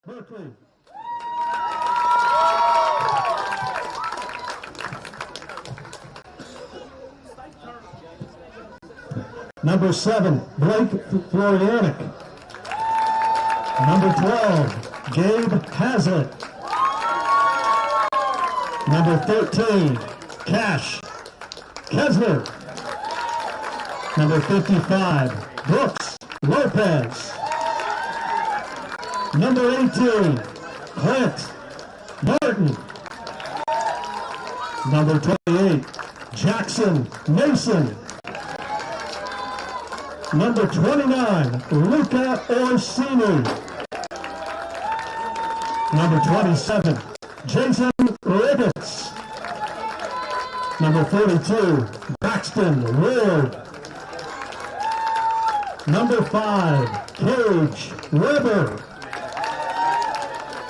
Berkeley. Number 7, Blake Florianic. Number 12, Gabe Hazlitt. Number 13, Cash Kessler. Number 55, Brooks Lopez. Number 18, Clint Martin. Number 28, Jackson Mason. Number 29, Luca Orsini. Number 27, Jason Ribbets. Number 42, Braxton Ward. Number 5, Cage Weber.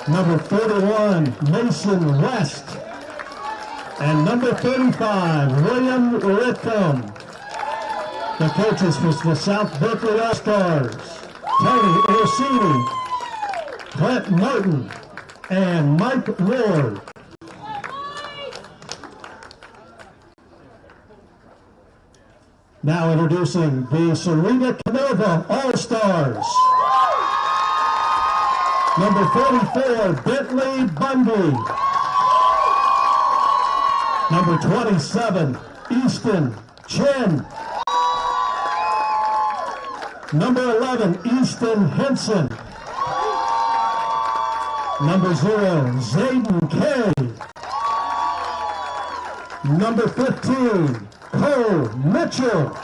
Number 41, Mason West. And number 35, William Whitcomb. The coaches for the South Berkeley All-Stars, Tony Orsini, Clint Martin, and Mike Ward. Now introducing the Ceredo-Kenova All-Stars. Number 44, Bentley Bundy. Number 27, Easton Chen. Number 11, Easton Henson. Number 0, Zayden Kay. Number 15, Cole Mitchell.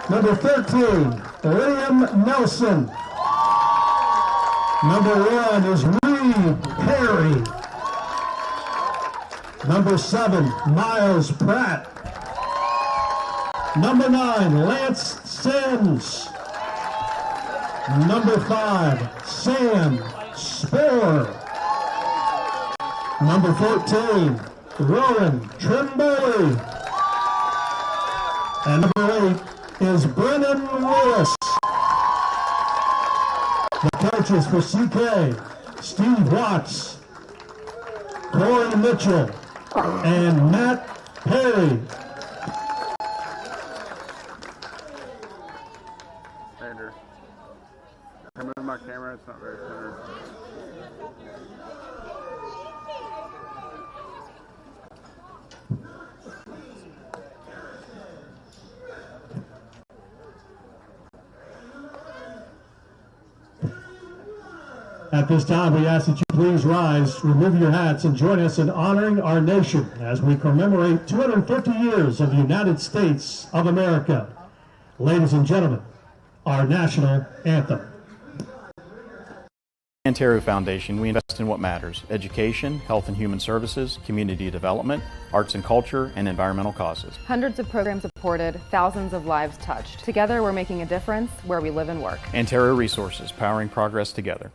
Number 13, Liam Nelson. Number 1 is Reed Perry. Number 7, Miles Pratt. Number 9, Lance Sims. Number 5, Sam Sporer. Number 14, Rowan Trimboli. And number 8 is Brennan Lewis. The coaches for CK, Steve Watts, Corey Mitchell, and Matt Perry. Andrew, I move my camera, it's not very clear. At this time, we ask that you please rise, remove your hats, and join us in honoring our nation as we commemorate 250 years of the United States of America. Ladies and gentlemen, our national anthem. Ontario Foundation, we invest in what matters: education, health and human services, community development, arts and culture, and environmental causes. Hundreds of programs supported, thousands of lives touched. Together, we're making a difference where we live and work. Ontario Resources, powering progress together.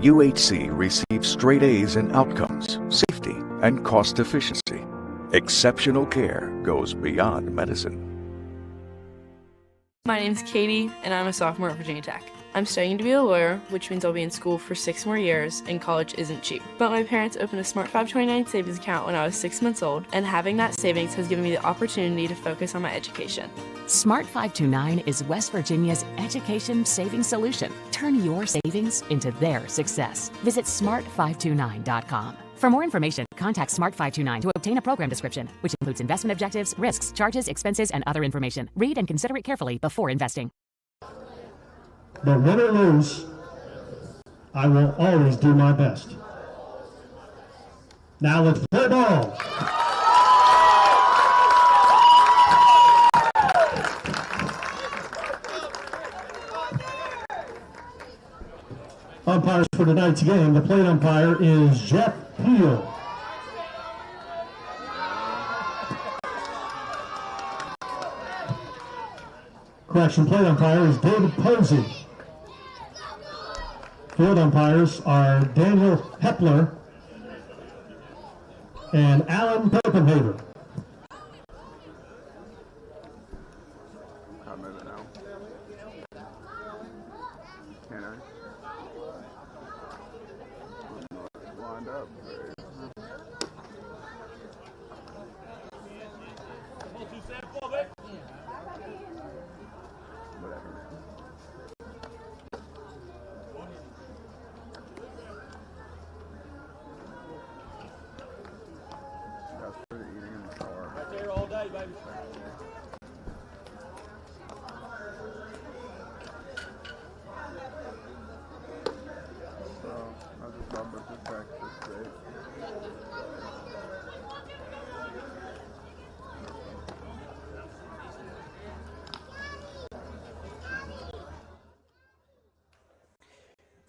UHC receives straight A's in outcomes, safety, and cost efficiency. Exceptional care goes beyond medicine. My name's Katie, and I'm a sophomore at Virginia Tech. I'm studying to be a lawyer, which means I'll be in school for 6 more years, and college isn't cheap. But my parents opened a Smart 529 savings account when I was 6 months old, and having that savings has given me the opportunity to focus on my education. Smart 529 is West Virginia's education savings solution. Turn your savings into their success. Visit smart529.com. For more information, contact Smart 529 to obtain a program description, which includes investment objectives, risks, charges, expenses, and other information. Read and consider it carefully before investing. But win or lose, I will always do my best. Now let's play ball. Umpires for tonight's game. The plate umpire is Jeff Peel. Correction, plate umpire is David Posey. Field umpires are Daniel Hepler and Alan Copenhaver. I'll move it now. Can I? Lined up.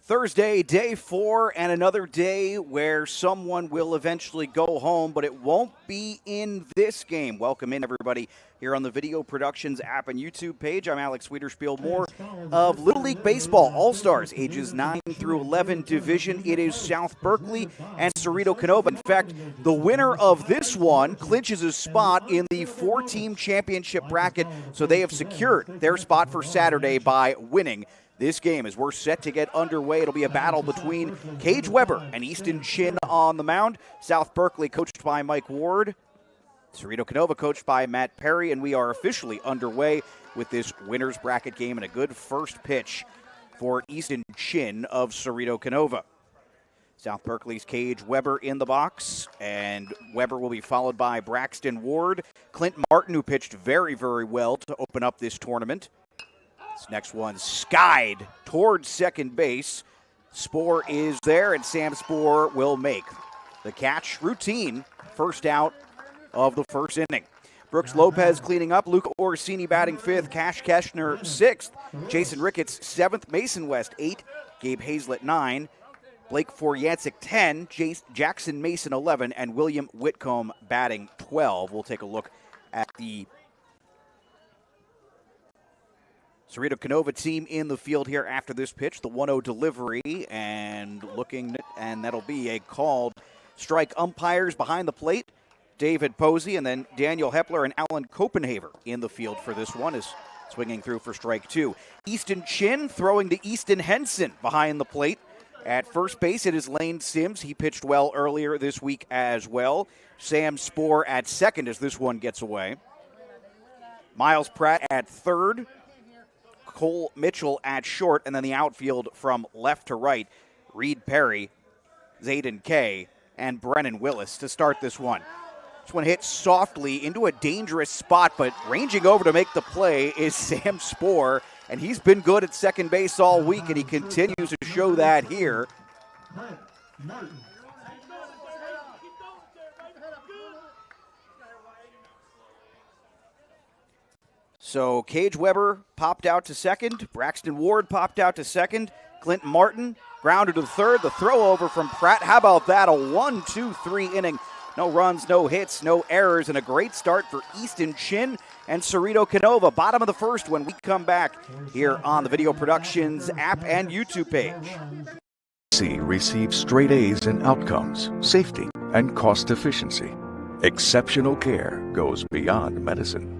Thursday, day 4, and another day where someone will eventually go home, but it won't be in this game. Welcome in, everybody, here on the Video Productions app and YouTube page. I'm Alex Wiederspiel, more of Little League Baseball All-Stars, ages 9 through 11 division. It is South Berkeley and Ceredo-Kenova. In fact, the winner of this one clinches a spot in the 4-team championship bracket, so they have secured their spot for Saturday by winning this game. As we're set to get underway, it'll be a battle between Cage Weber and Easton Chin on the mound. South Berkeley coached by Mike Ward. Ceredo-Kenova coached by Matt Perry, and we are officially underway with this winner's bracket game, and a good first pitch for Easton Chin of Ceredo-Kenova. South Berkeley's Cage Weber in the box, and Weber will be followed by Braxton Ward. Clint Martin, who pitched very, very well to open up this tournament. This next one skied towards second base. Spoor is there, and Sam Spoor will make the catch. Routine first out of the first inning. Brooks Lopez cleaning up. Luke Orsini batting 5th. Cash Keshner 6th. Jason Ricketts 7th. Mason West 8. Gabe Hazlett 9. Blake Foryancic 10. Jackson Mason 11. And William Whitcomb batting 12. We'll take a look at the Ceredo-Kenova team in the field here after this pitch. The 1-0 delivery, and that'll be a called strike. Umpires behind the plate, David Posey, and then Daniel Hepler and Alan Copenhaver in the field for this one, is swinging through for strike 2. Easton Chin throwing to Easton Henson behind the plate. At first base, it is Lane Sims. He pitched well earlier this week as well. Sam Spoor at second as this one gets away. Miles Pratt at third. Cole Mitchell at short, and then the outfield from left to right, Reed Perry, Zayden Kay, and Brennan Willis to start this one. This one hit softly into a dangerous spot, but ranging over to make the play is Sam Spoor, and he's been good at second base all week, and he continues to show that here. So Cage Weber popped out to second. Braxton Ward popped out to second. Clint Martin grounded to third. The throw over from Pratt. How about that? A 1-2-3 inning. No runs, no hits, no errors, and a great start for Easton Chin and Ceredo-Kenova. Bottom of the first when we come back here on the Video Productions app and YouTube page. C receives straight A's in outcomes, safety, and cost efficiency. Exceptional care goes beyond medicine.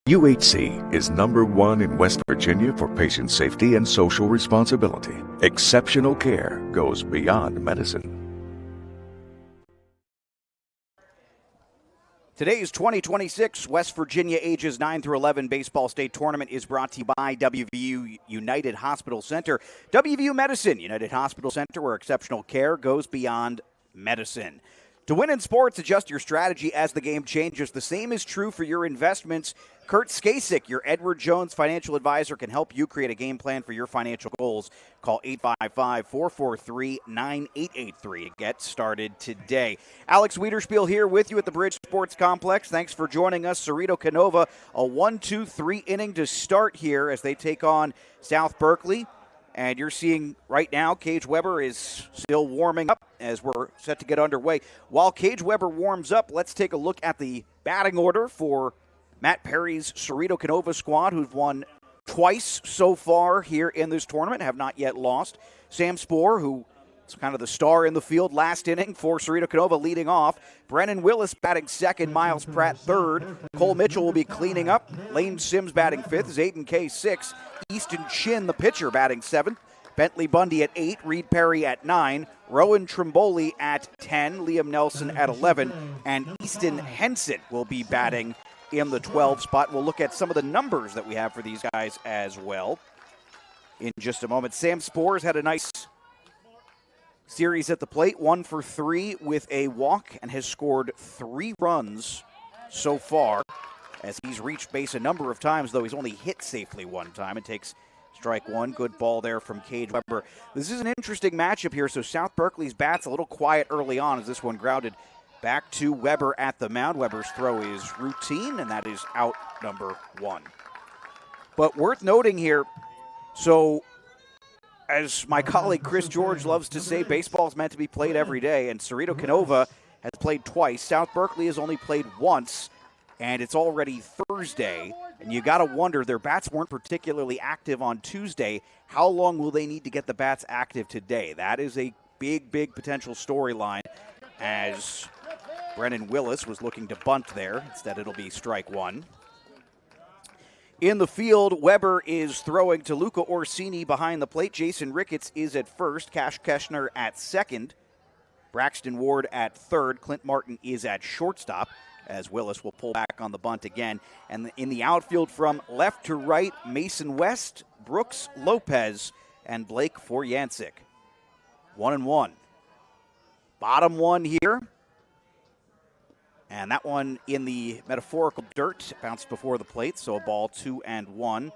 UHC is #1 in West Virginia for patient safety and social responsibility. Exceptional care goes beyond medicine. Today's 2026 West Virginia ages 9 through 11 baseball state tournament is brought to you by WVU United Hospital Center. WVU Medicine United Hospital Center, where exceptional care goes beyond medicine. To win in sports, adjust your strategy as the game changes. The same is true for your investments. Kurt Skasik, your Edward Jones financial advisor, can help you create a game plan for your financial goals. Call 855-443-9883 to get started today. Alex Wiederspiel here with you at the Bridge Sports Complex. Thanks for joining us. Ceredo-Kenova, a 1-2-3 inning to start here as they take on South Berkeley. And you're seeing right now, Cage Weber is still warming up as we're set to get underway. While Cage Weber warms up, let's take a look at the batting order for Matt Perry's Ceredo-Kenova squad, who've won twice so far here in this tournament, have not yet lost. Sam Spoor, who is kind of the star in the field last inning for Ceredo-Kenova, leading off. Brennan Willis batting second, Miles Pratt third. Cole Mitchell will be cleaning up. Lane Sims batting fifth, Zayden Kay sixth. Easton Chin, the pitcher, batting seventh. Bentley Bundy at 8, Reed Perry at 9, Rowan Trimboli at 10, Liam Nelson at 11, and Easton Henson will be batting in the 12 spot. We'll look at some of the numbers that we have for these guys as well in just a moment. Sam Spoor's had a nice series at the plate, 1 for 3 with a walk, and has scored 3 runs so far as he's reached base a number of times, though he's only hit safely one time. It takes strike one. Good ball there from Cage Weber. This is an interesting matchup here. So South Berkeley's bat's a little quiet early on as this one grounded back to Weber at the mound. Weber's throw is routine, and that is out number 1. But worth noting here, so as my colleague Chris George loves to say, baseball is meant to be played every day, and Ceredo-Kenova has played twice. South Berkeley has only played once, and it's already Thursday. And you got to wonder, their bats weren't particularly active on Tuesday. How long will they need to get the bats active today? That is a big, big potential storyline, as Brennan Willis was looking to bunt there. Instead, it'll be strike 1. In the field, Weber is throwing to Luca Orsini behind the plate. Jason Ricketts is at first. Cash Keshner at second. Braxton Ward at third. Clint Martin is at shortstop, as Willis will pull back on the bunt again. And in the outfield from left to right, Mason West, Brooks Lopez, and Blake Foryancic. 1-1. Bottom one here. And that one in the metaphorical dirt, bounced before the plate, so a ball 2-1.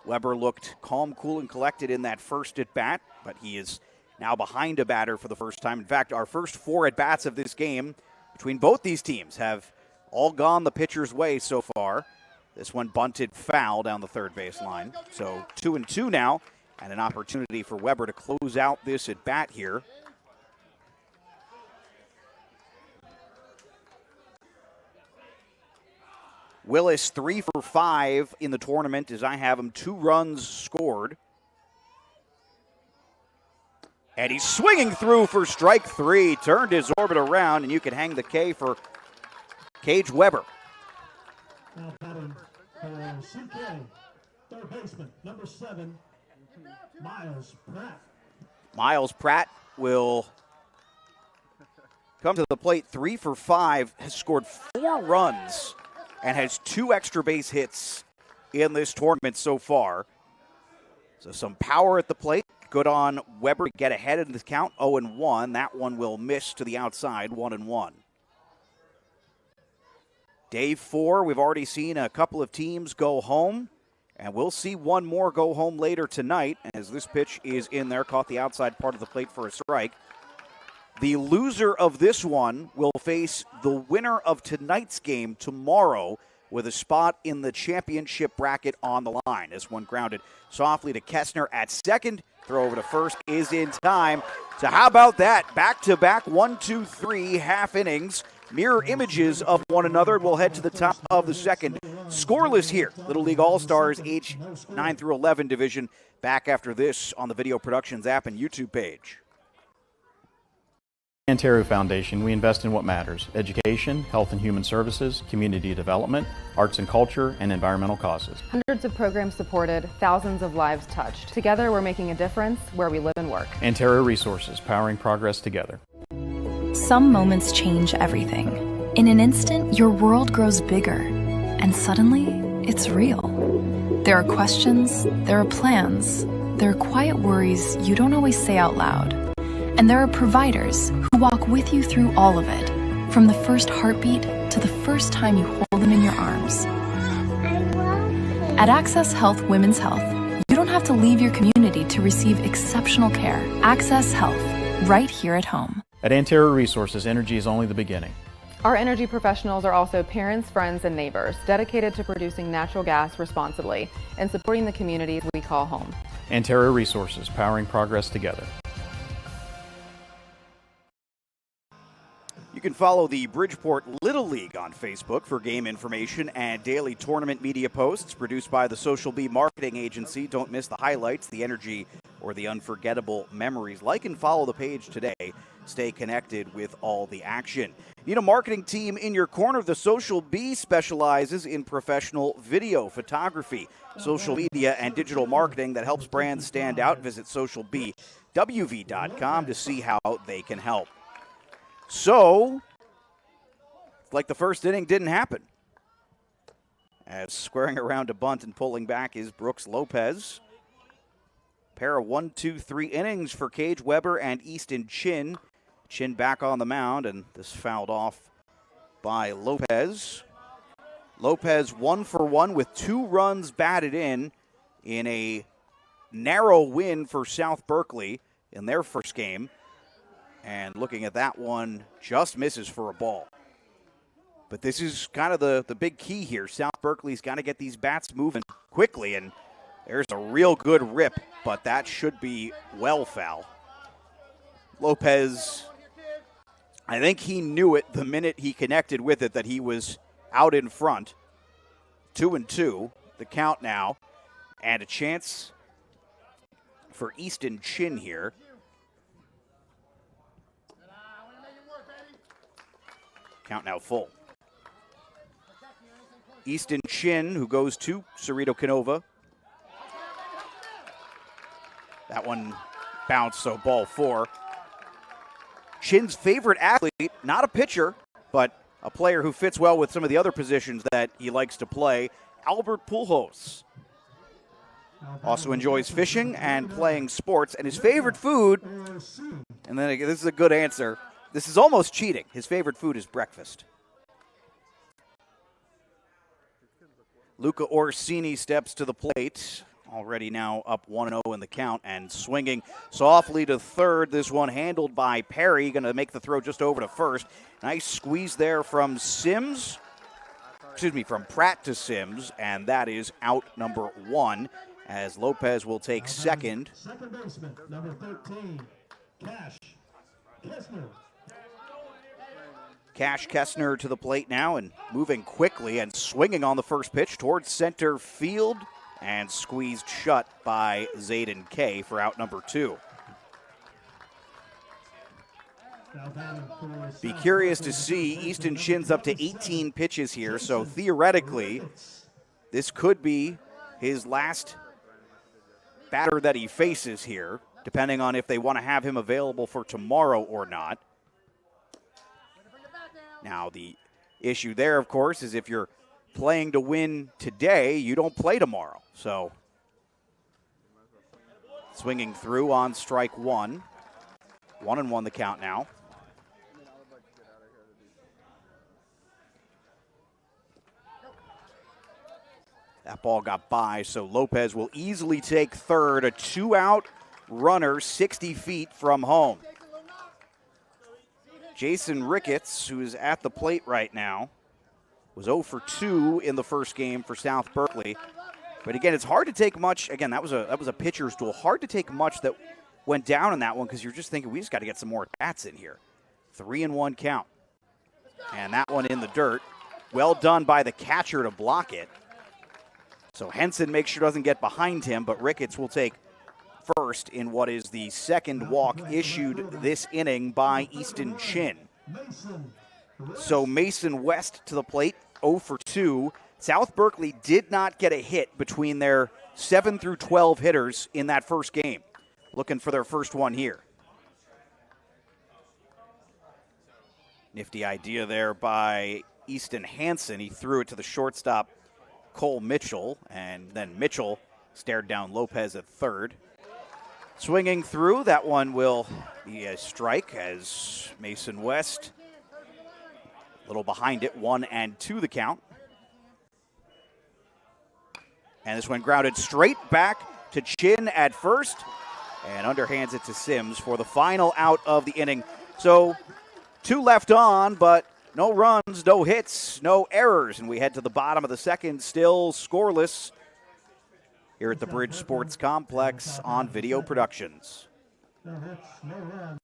Weber looked calm, cool, and collected in that first at-bat, but he is now behind a batter for the first time. In fact, our first 4 at-bats of this game between both these teams have all gone the pitcher's way so far. This one bunted foul down the third base line. So 2-2 now, and an opportunity for Weber to close out this at-bat here. Willis 3 for 5 in the tournament as I have him. 2 runs scored. And he's swinging through for strike 3. Turned his orbit around, and you can hang the K for Cage Weber. Now batting for CK, third baseman, number 7, Miles Pratt. Miles Pratt will come to the plate. 3 for 5, has scored 4 runs, and has 2 extra base hits in this tournament so far. So some power at the plate. Good on Weber to get ahead in the count, 0-1. That one will miss to the outside, 1-1. Day 4, we've already seen a couple of teams go home, and we'll see one more go home later tonight as this pitch is in there, caught the outside part of the plate for a strike. The loser of this one will face the winner of tonight's game tomorrow with a spot in the championship bracket on the line. This one grounded softly to Kessner at second. Throw over to first is in time. So how about that? Back-to-back 1-2-3 half innings. Mirror images of one another. We'll head to the top of the second. Scoreless here. Little League All-Stars age 9 through 11 division. Back after this on the Video Productions app and YouTube page. Ontario Foundation, we invest in what matters: education, health and human services, community development, arts and culture, and environmental causes. Hundreds of programs supported, thousands of lives touched. Together, we're making a difference where we live and work. Ontario Resources, powering progress together. Some moments change everything. In an instant, your world grows bigger, and suddenly, it's real. There are questions, there are plans, there are quiet worries you don't always say out loud. And there are providers who walk with you through all of it, from the first heartbeat to the first time you hold them in your arms. At Access Health Women's Health, you don't have to leave your community to receive exceptional care. Access Health, right here at home. At Ontario Resources, energy is only the beginning. Our energy professionals are also parents, friends, and neighbors, dedicated to producing natural gas responsibly and supporting the communities we call home. Ontario Resources, powering progress together. You can follow the Bridgeport Little League on Facebook for game information and daily tournament media posts produced by the Social Bee Marketing Agency. Don't miss the highlights, the energy, or the unforgettable memories. Like and follow the page today. Stay connected with all the action. Need a marketing team in your corner? The Social Bee specializes in professional video photography, social media, and digital marketing that helps brands stand out. Visit socialbwv.com to see how they can help. So, like the first inning didn't happen. As squaring around to bunt and pulling back is Brooks Lopez. Pair of 1, 2, 3 innings for Cage Weber and Easton Chin. Chin back on the mound, and this fouled off by Lopez. Lopez 1 for 1 with 2 runs batted in a narrow win for South Berkeley in their first game. And looking at that one, just misses for a ball. But this is kind of the big key here. South Berkeley's got to get these bats moving quickly, and there's a real good rip, but that should be well foul. Lopez, I think he knew it the minute he connected with it that he was out in front. 2-2, the count now, and a chance for Easton Chin here. Count now full. Easton Chin, who goes to Ceredo-Kenova. That one bounced, so ball 4. Chin's favorite athlete, not a pitcher, but a player who fits well with some of the other positions that he likes to play, Albert Pujols. Also enjoys fishing and playing sports, and his favorite food, and then this is a good answer, this is almost cheating. His favorite food is breakfast. Luca Orsini steps to the plate. Already now up 1-0 in the count and swinging softly to third. This one handled by Perry. Going to make the throw just over to first. Nice squeeze there from from Pratt to Sims. And that is out number 1 as Lopez will take second. Second baseman, number 13, Cash Kessner. Cash Kessner to the plate now and moving quickly and swinging on the first pitch towards center field and squeezed shut by Zayden Kay for out number 2. Be curious to see. Easton Chin's up to 18 pitches here, so theoretically this could be his last batter that he faces here, depending on if they want to have him available for tomorrow or not. Now, the issue there, of course, is if you're playing to win today, you don't play tomorrow. So, swinging through on strike 1. 1-1 the count now. That ball got by, so Lopez will easily take third. A 2-out runner 60 feet from home. Jason Ricketts, who is at the plate right now, was 0 for 2 in the first game for South Berkeley. But again, it's hard to take much. Again, that was a pitcher's duel. Hard to take much that went down in that one because you're just thinking we just got to get some more bats in here. 3-1 count. And that one in the dirt. Well done by the catcher to block it. So Henson makes sure doesn't get behind him, but Ricketts will take first in what is the second walk issued this inning by Easton Chin. So Mason West to the plate, 0 for 2. South Berkeley did not get a hit between their 7 through 12 hitters in that first game. Looking for their first one here. Nifty idea there by Easton Hansen. He threw it to the shortstop, Cole Mitchell, and then Mitchell stared down Lopez at third. Swinging through, that one will be a strike as Mason West, a little behind it, 1-2 the count. And this one grounded straight back to Chin at first, and underhands it to Sims for the final out of the inning. So 2 left on, but no runs, no hits, no errors, and we head to the bottom of the second, still scoreless here at the Bridge Sports Complex on Video Productions. No hits, no runs.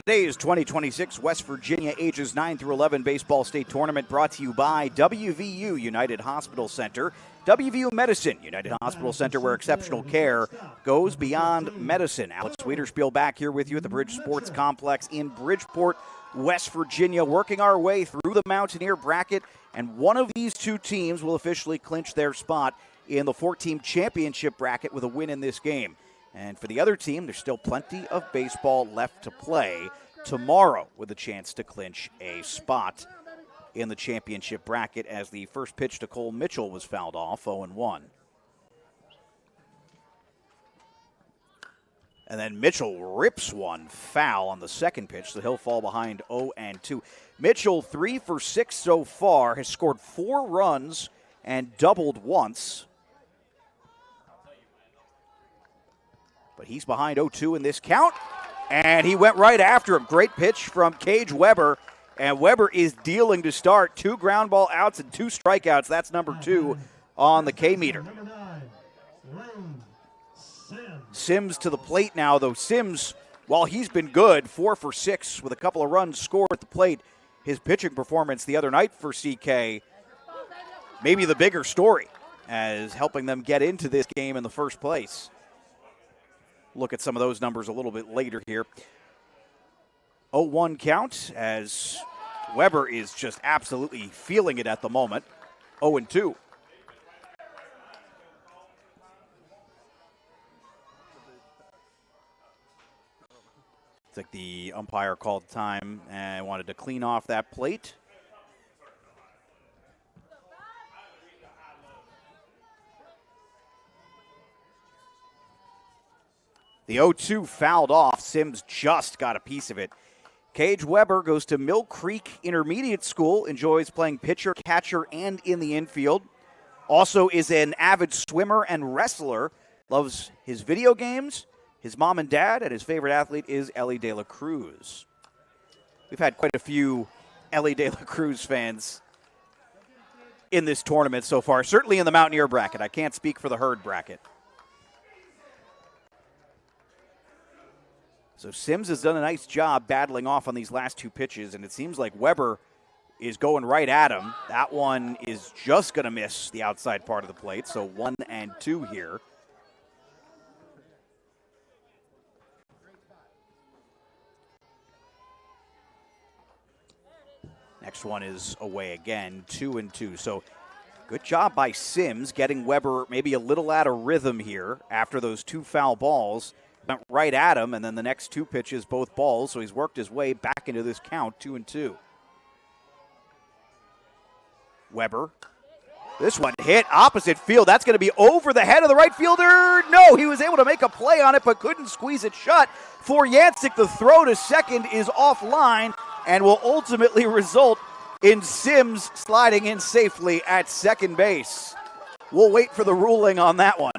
Today's 2026 West Virginia ages 9 through 11 baseball state tournament brought to you by WVU United Hospital Center. WVU Medicine United Hospital Center, where exceptional care goes beyond medicine. Alex Wiederspiel back here with you at the Bridge Sports Complex in Bridgeport, West Virginia, working our way through the Mountaineer bracket, and one of these two teams will officially clinch their spot in the 4-team championship bracket with a win in this game. And for the other team, there's still plenty of baseball left to play tomorrow with a chance to clinch a spot in the championship bracket, as the first pitch to Cole Mitchell was fouled off, 0-1. And then Mitchell rips one foul on the second pitch, so he'll fall behind 0-2. Mitchell, 3 for 6 so far, has scored 4 runs and doubled once. But he's behind 0-2 in this count, and he went right after him. Great pitch from Cage Weber, and Weber is dealing to start. 2 ground ball outs and 2 strikeouts. That's number 2 on the K-meter. Sims to the plate now, though. Sims, while he's been good, 4 for 6 with a couple of runs scored at the plate, his pitching performance the other night for CK, maybe the bigger story, as helping them get into this game in the first place. Look at some of those numbers a little bit later here. 0-1 count, as Weber is just absolutely feeling it at the moment. 0-2. It's like the umpire called time and wanted to clean off that plate. The 0-2 fouled off. Sims just got a piece of it. Cage Weber goes to Mill Creek Intermediate School, enjoys playing pitcher, catcher, and in the infield. Also is an avid swimmer and wrestler. Loves his video games, his mom and dad, and his favorite athlete is Ellie De La Cruz. We've had quite a few Ellie De La Cruz fans in this tournament so far, certainly in the Mountaineer bracket. I can't speak for the Herd bracket. So Sims has done a nice job battling off on these last 2 pitches, and it seems like Weber is going right at him. That one is just going to miss the outside part of the plate, so 1-2 here. Next one is away again, 2-2. So Good job by Sims getting Weber maybe a little out of rhythm here after those 2 foul balls. Went right at him, and then the next 2 pitches, both balls, so he's worked his way back into this count, 2-2. Weber. This one hit opposite field. That's going to be over the head of the right fielder. No, he was able to make a play on it, but couldn't squeeze it shut. For Yancek, the throw to second is offline and will ultimately result in Sims sliding in safely at second base. We'll wait for the ruling on that one.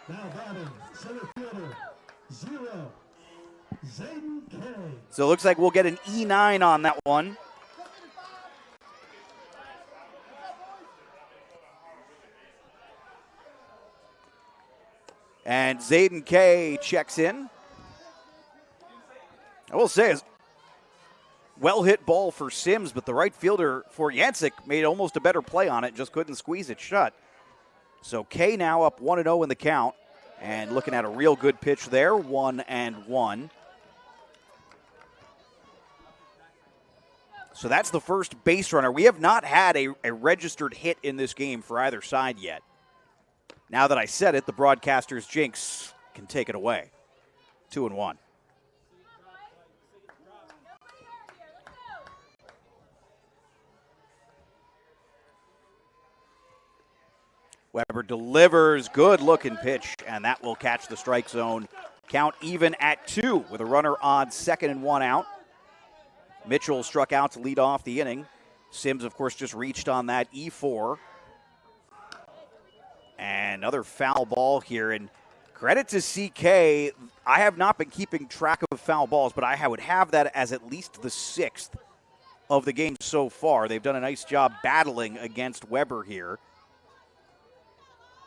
Now batting, center fielder, 0, Ceredo-Kenova. So it looks like we'll get an E9 on that one. And Ceredo-Kenova checks in. I will say, it's well hit ball for Sims, but the right fielder for Yancek made almost a better play on it, just couldn't squeeze it shut. So K now up 1-0 in the count, and looking at a real good pitch there, 1-1. So that's the first base runner. We have not had a registered hit in this game for either side yet. Now that I said it, the broadcaster's jinx can take it away. 2-1. Weber delivers, good looking pitch, and that will catch the strike zone. Count even at 2 with a runner on 2nd and 1 out. Mitchell struck out to lead off the inning. Sims, of course, just reached on that E4. And another foul ball here, and credit to CK. I have not been keeping track of foul balls, but I would have that as at least the 6th of the game so far. They've done a nice job battling against Weber here,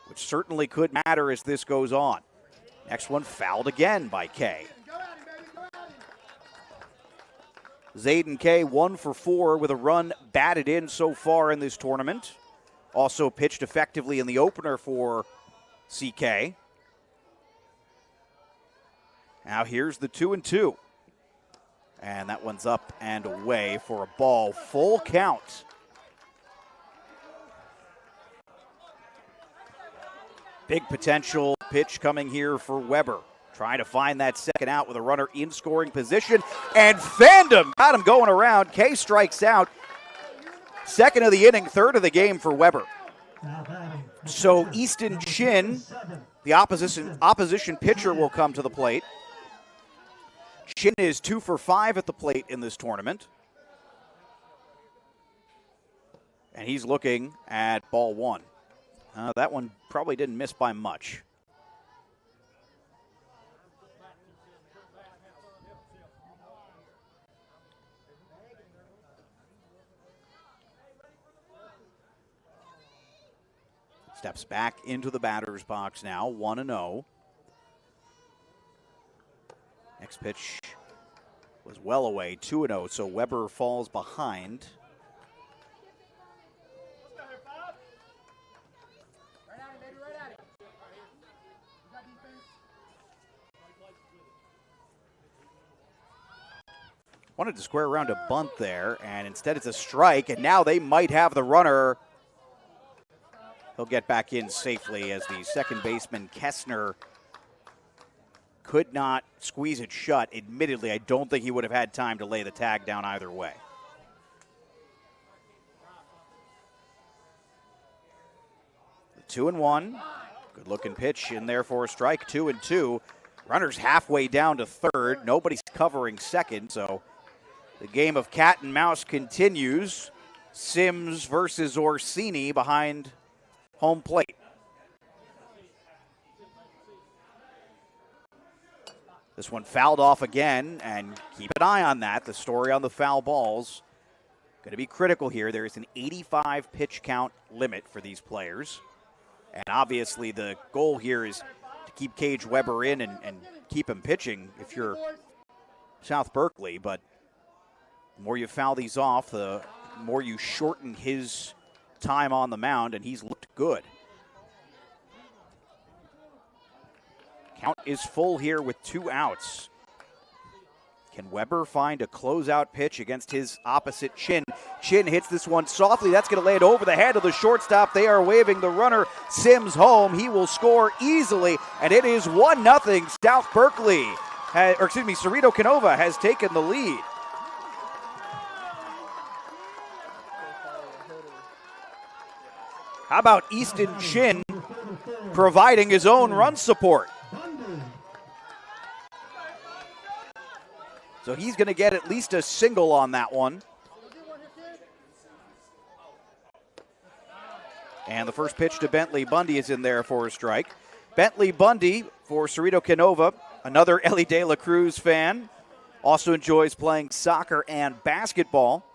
which certainly could matter as this goes on. Next one fouled again by K. Ceredo-Kenova 1 for 4 with a run batted in so far in this tournament. Also pitched effectively in the opener for CK. Now here's the 2-2. And that one's up and away for a ball. Full count. Big potential pitch coming here for Weber. Trying to find that second out with a runner in scoring position. And Fandom got him going around. K strikes out. Second of the inning, third of the game for Weber. So Easton Chin, the opposition pitcher, will come to the plate. Chin is 2 for 5 at the plate in this tournament. And he's looking at ball 1. That one probably didn't miss by much. Steps back into the batter's box now, 1-0. Next pitch was well away, 2-0, so Weber falls behind. Wanted to square around a bunt there, and instead it's a strike, and now they might have the runner. He'll get back in safely as the second baseman, Kessner, could not squeeze it shut. Admittedly, I don't think he would have had time to lay the tag down either way. The 2-1. Good looking pitch in there for a strike. 2-2. Runner's halfway down to third. Nobody's covering second, so the game of cat and mouse continues. Sims versus Orsini behind home plate. This one fouled off again, and keep an eye on that. The story on the foul balls going to be critical here. There is an 85 pitch count limit for these players. And obviously the goal here is to keep Cage Weber in and keep him pitching if you're South Berkeley. But the more you foul these off, the more you shorten his time on the mound, and he's looked good. Count is full here with 2 outs. Can Weber find a closeout pitch against his opposite Chin? Chin hits this one softly. That's going to lay it over the head of the shortstop. They are waving the runner Sims home. He will score easily, and it is 1-0. South Berkeley, Ceredo-Kenova has taken the lead. How about Easton Chin providing his own run support? So he's going to get at least a single on that one. And the first pitch to Bentley Bundy is in there for a strike. Bentley Bundy for Ceredo-Kenova, another Ellie De La Cruz fan. Also enjoys playing soccer and basketball.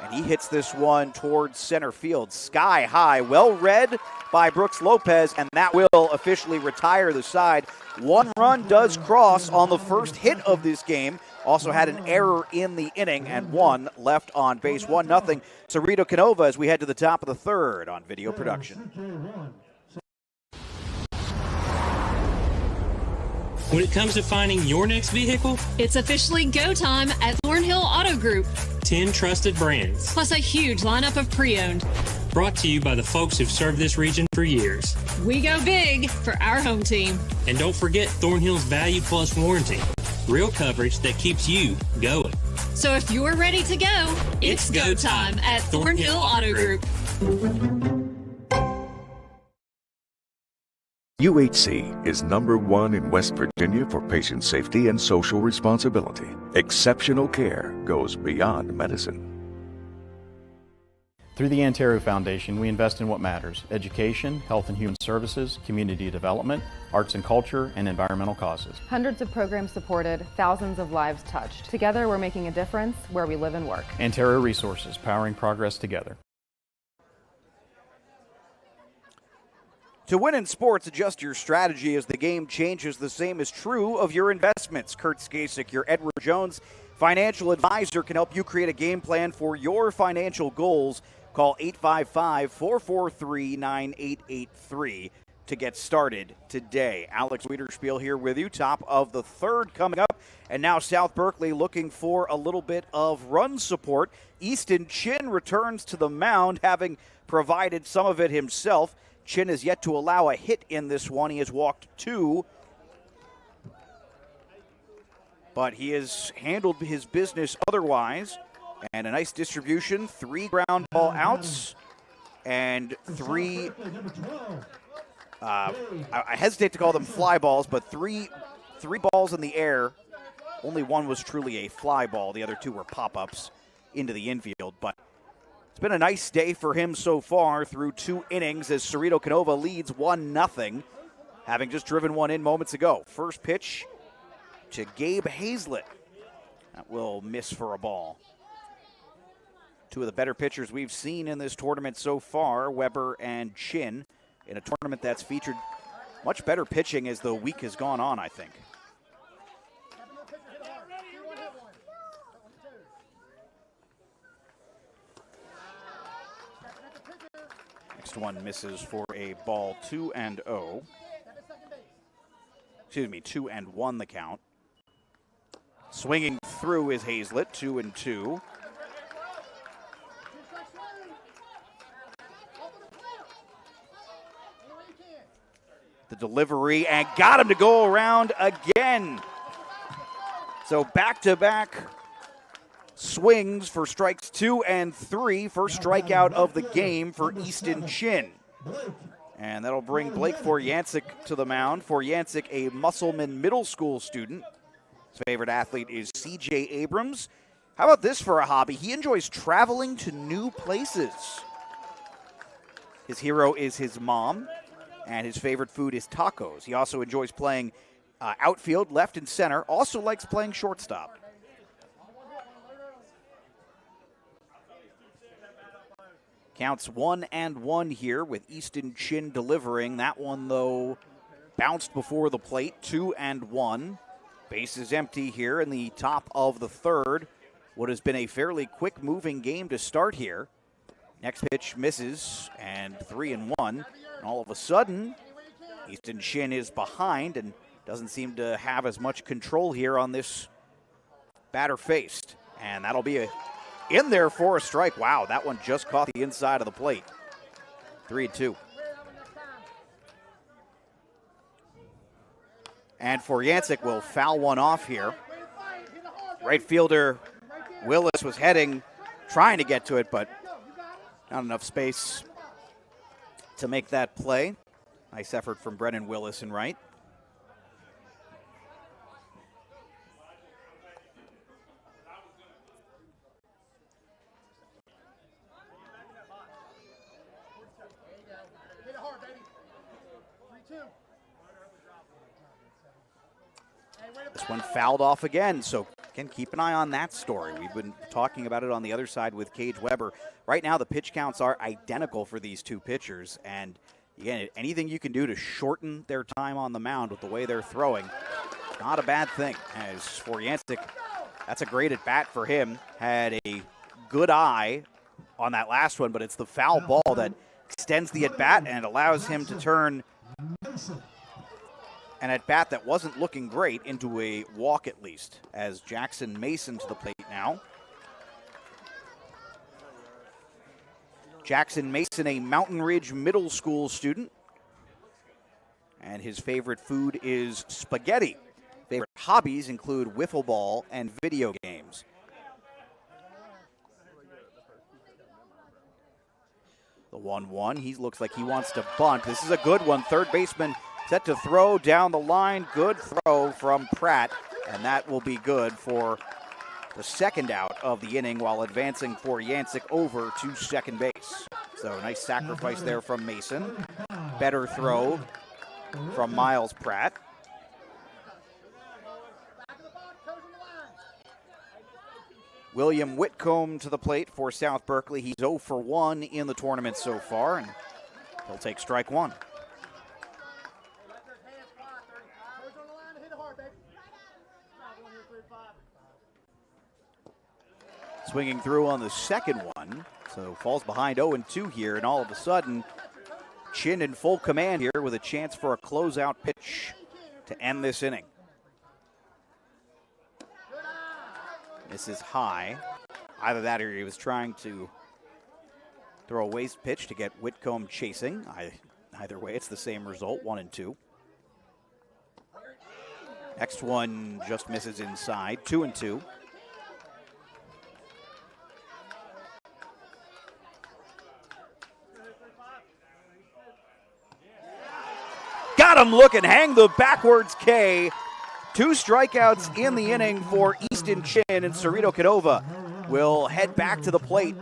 And he hits this one towards center field, sky high. Well read by Brooks Lopez, and that will officially retire the side. One run does cross on the first hit of this game. Also had an error in the inning, and one left on base. 1-0 Ceredo-Kenova as we head to the top of the third on video production. When it comes to finding your next vehicle, it's officially go time at Thornhill Auto Group. 10 trusted brands, plus a huge lineup of pre-owned. Brought to you by the folks who've served this region for years. We go big for our home team. And don't forget Thornhill's Value Plus warranty. Real coverage that keeps you going. So if you're ready to go, it's go time at Thornhill Auto Group. UHC is #1 in West Virginia for patient safety and social responsibility. Exceptional care goes beyond medicine. Through the Antero Foundation, we invest in what matters: education, health and human services, community development, arts and culture, and environmental causes. Hundreds of programs supported, thousands of lives touched. Together, we're making a difference where we live and work. Antero Resources, powering progress together. To win in sports, adjust your strategy as the game changes. The same is true of your investments. Kurt Skasik, your Edward Jones financial advisor, can help you create a game plan for your financial goals. Call 855-443-9883 to get started today. Alex Wiederspiel here with you, top of the third coming up. And now South Berkeley looking for a little bit of run support. Easton Chin returns to the mound, having provided some of it himself. Chin is yet to allow a hit in this one. He has walked 2. But he has handled his business otherwise. And a nice distribution. 3 ground ball outs. And 3, I hesitate to call them fly balls, but three balls in the air. Only one was truly a fly ball. The other 2 were pop-ups into the infield. But it's been a nice day for him so far through 2 innings as Ceredo-Kenova leads 1-0, having just driven one in moments ago. First pitch to Gabe Hazlett. That will miss for a ball. 2 of the better pitchers we've seen in this tournament so far, Weber and Chin, in a tournament that's featured much better pitching as the week has gone on, I think. Next one misses for a ball. 2-0. Excuse me, 2-1 the count. Swinging through is Hazlett, 2-2. The delivery, and got him to go around again. So back-to-back swings for strikes 2 and 3. First strikeout of the game for Easton Chin. And that'll bring Blake Foryancic to the mound. Foryancic, a Musselman Middle School student. His favorite athlete is C.J. Abrams. How about this for a hobby? He enjoys traveling to new places. His hero is his mom, and his favorite food is tacos. He also enjoys playing outfield, left and center. Also likes playing shortstop. Counts 1-1 here with Easton Chin delivering. That one, though, bounced before the plate. 2-1. Base is empty here in the top of the third. What has been a fairly quick-moving game to start here. Next pitch misses, and 3-1. And all of a sudden, Easton Chin is behind, and doesn't seem to have as much control here on this batter faced. And that'll be in there for a strike. Wow, that one just caught the inside of the plate. 3-2. And Foryancic will foul one off here. Right fielder Willis was trying to get to it, but not enough space to make that play. Nice effort from Brennan Willis in right. This one fouled off again, so again, keep an eye on that story. We've been talking about it on the other side with Cage Weber. Right now, the pitch counts are identical for these two pitchers, and again, anything you can do to shorten their time on the mound with the way they're throwing, not a bad thing. As Foryancic, that's a great at-bat for him. Had a good eye on that last one, but it's the foul ball that extends the at-bat and allows him to turn an at-bat that wasn't looking great into a walk at least, as Jackson Mason to the plate now. Jackson Mason, a Mountain Ridge Middle School student, and his favorite food is spaghetti. Favorite hobbies include wiffle ball and video games. The 1-1, he looks like he wants to bunt. This is a good one. Third baseman set to throw down the line. Good throw from Pratt, and that will be good for the second out of the inning while advancing Foryancic over to second base. So nice sacrifice there from Mason. Better throw from Miles Pratt. William Whitcomb to the plate for South Berkeley. He's 0 for 1 in the tournament so far, and he'll take strike one. Swinging through on the second one, so falls behind 0-2 here, and all of a sudden, Chin in full command here with a chance for a closeout pitch to end this inning. This is high. Either that or he was trying to throw a waste pitch to get Whitcomb chasing. Either way, it's the same result, 1-2. Next one just misses inside, 2-2. Got him looking, hang the backwards K. 2 strikeouts in the inning for Easton Chin, and Ceredo-Kenova will head back to the plate.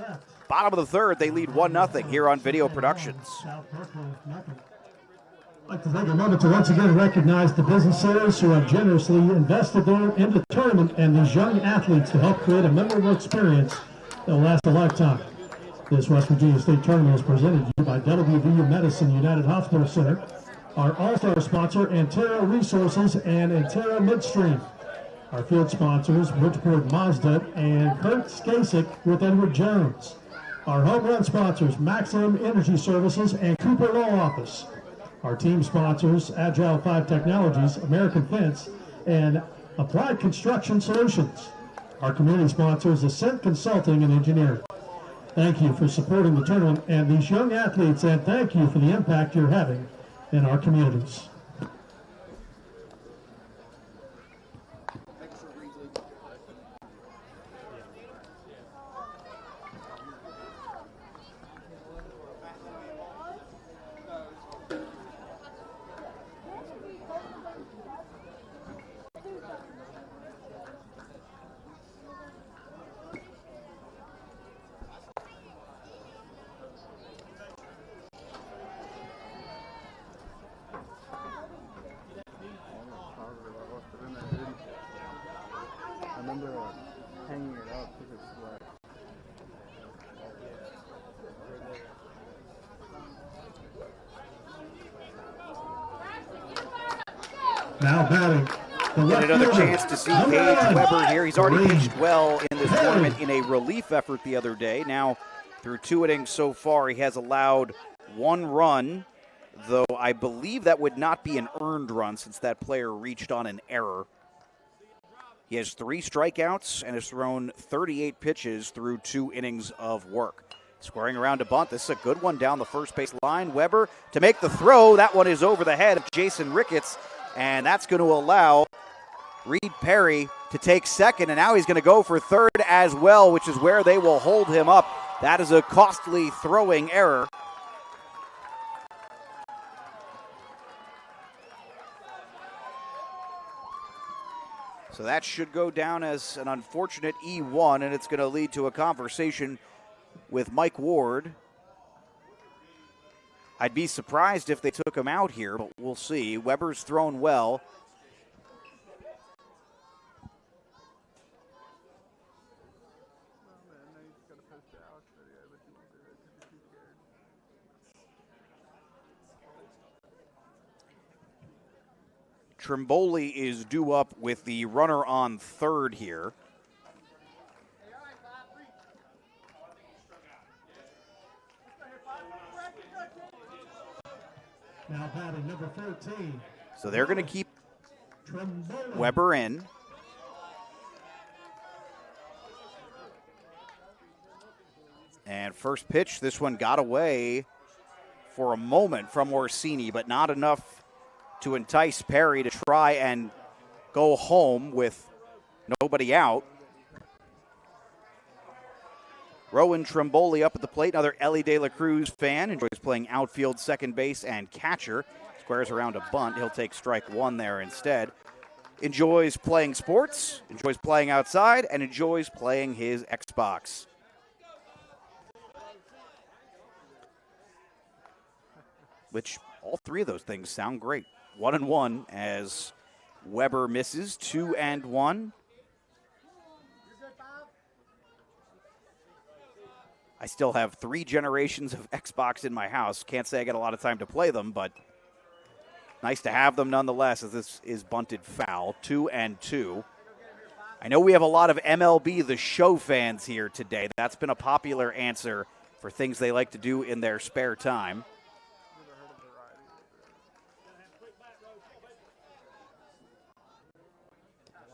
Bottom of the third, they lead 1-0 here on Video Productions. I'd like to take a moment to once again recognize the businesses who have generously invested in the tournament and these young athletes to help create a memorable experience that will last a lifetime. This West Virginia State Tournament is presented to you by WVU Medicine United Hospital Center, our all-star sponsor, Antero Resources and Antero Midstream. Our field sponsors, Bridgeport Mazda and Kurt Skasik with Edward Jones. Our home run sponsors, Maximum Energy Services and Cooper Law Office. Our team sponsors, Agile 5 Technologies, American Fence, and Applied Construction Solutions. Our community sponsors, Ascent Consulting and Engineering. Thank you for supporting the tournament and these young athletes, and thank you for the impact you're having in our communities. Now batting. Get another chance to see Cage Weber here. He's already pitched well in this tournament in a relief effort the other day. Now, through 2 innings so far, he has allowed 1 run though I believe that would not be an earned run since that player reached on an error. He has 3 strikeouts and has thrown 38 pitches through 2 innings of work. Squaring around to bunt. This is a good one down the first base line. Weber to make the throw. That one is over the head of Jason Ricketts, and that's going to allow Reed Perry to take second, and now he's going to go for third as well, which is where they will hold him up. That is a costly throwing error. So that should go down as an unfortunate E1, and it's going to lead to a conversation with Mike Ward. I'd be surprised if they took him out here, but we'll see. Weber's thrown well. Trimboli is due up with the runner on third here. Now batting number 13. So they're going to keep Weber in. And first pitch, this one got away for a moment from Orsini, but not enough to entice Perry to try and go home with nobody out. Rowan Trimboli up at the plate, another Ellie De La Cruz fan, enjoys playing outfield, second base, and catcher. Squares around a bunt. He'll take strike one there instead. Enjoys playing sports, enjoys playing outside, and enjoys playing his Xbox. Which, all 3 of those things sound great. 1-1 as Weber misses. 2-1. I still have 3 generations of Xbox in my house. Can't say I get a lot of time to play them, but nice to have them nonetheless, as this is bunted foul. 2-2. I know we have a lot of MLB The Show fans here today. That's been a popular answer for things they like to do in their spare time.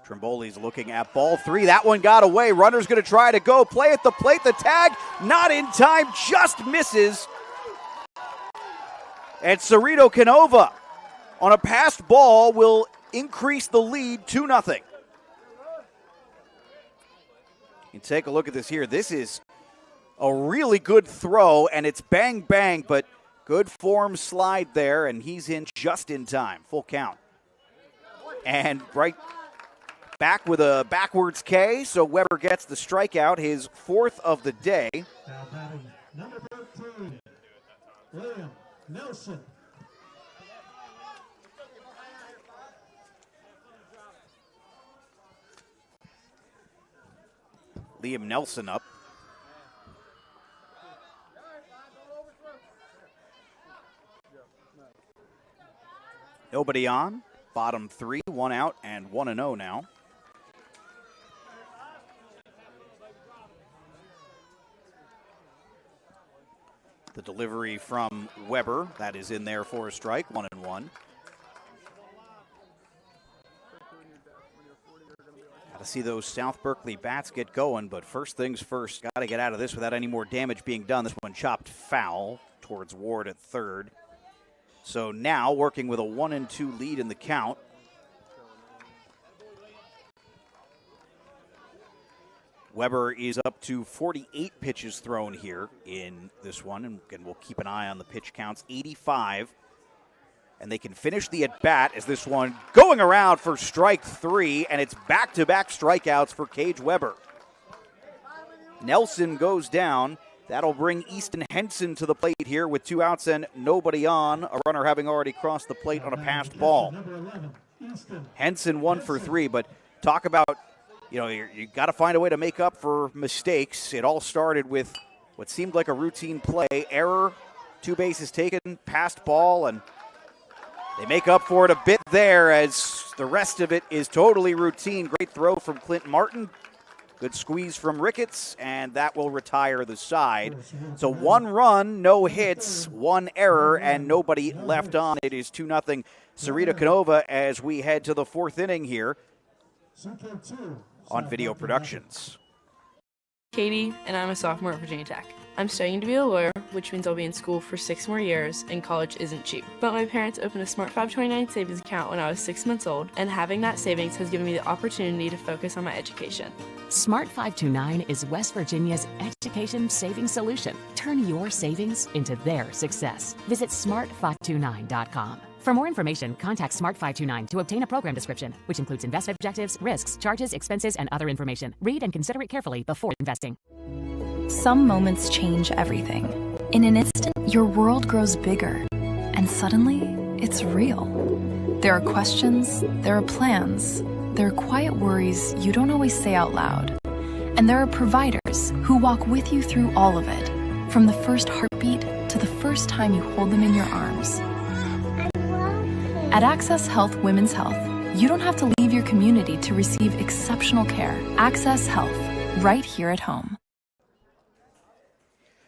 Trimboli's looking at ball 3. That one got away. Runner's going to try to go. Play at the plate. The tag not in time. Just misses. And Ceredo-Kenova on a passed ball will increase the lead 2-0. You take a look at this here. This is a really good throw, and it's bang, bang, but good form slide there, and he's in just in time. Full count. And right back with a backwards K, so Weber gets the strikeout, his 4th of the day. Now batting number 13, William Nelson. Liam Nelson up. Nobody on. Bottom 3, 1 out, and 1-0 now. The delivery from Weber, that is in there for a strike, 1-1. Got to see those South Berkeley bats get going, but first things first, got to get out of this without any more damage being done. This one chopped foul towards Ward at third. So now working with a 1-2 lead in the count. Weber is up to 48 pitches thrown here in this one, and again, we'll keep an eye on the pitch counts. 85, and they can finish the at-bat as this one going around for strike 3, and it's back-to-back strikeouts for Cage Weber. Nelson goes down. That'll bring Easton Henson to the plate here with 2 outs and nobody on, a runner having already crossed the plate on a passed ball. Henson 1 for 3, but talk about, you got to find a way to make up for mistakes. It all started with what seemed like a routine play. Error, 2 bases taken, passed ball, and they make up for it a bit there as the rest of it is totally routine. Great throw from Clint Martin. Good squeeze from Ricketts, and that will retire the side. So 1 run, no hits, 1 error, and nobody left on. It is 2-0 Ceredo-Kenova as we head to the 4th inning here on Video Productions. Katie, and I'm a sophomore at Virginia Tech. I'm studying to be a lawyer, which means I'll be in school for 6 more years, and college isn't cheap. But my parents opened a Smart 529 savings account when I was 6 months old, and having that savings has given me the opportunity to focus on my education. Smart 529 is West Virginia's education savings solution. Turn your savings into their success. Visit smart529.com. For more information, contact Smart 529 to obtain a program description, which includes investment objectives, risks, charges, expenses, and other information. Read and consider it carefully before investing. Some moments change everything. In an instant, your world grows bigger, and suddenly, it's real. There are questions, there are plans, there are quiet worries you don't always say out loud. And there are providers who walk with you through all of it, from the first heartbeat to the first time you hold them in your arms. At Access Health Women's Health, you don't have to leave your community to receive exceptional care. Access Health, right here at home.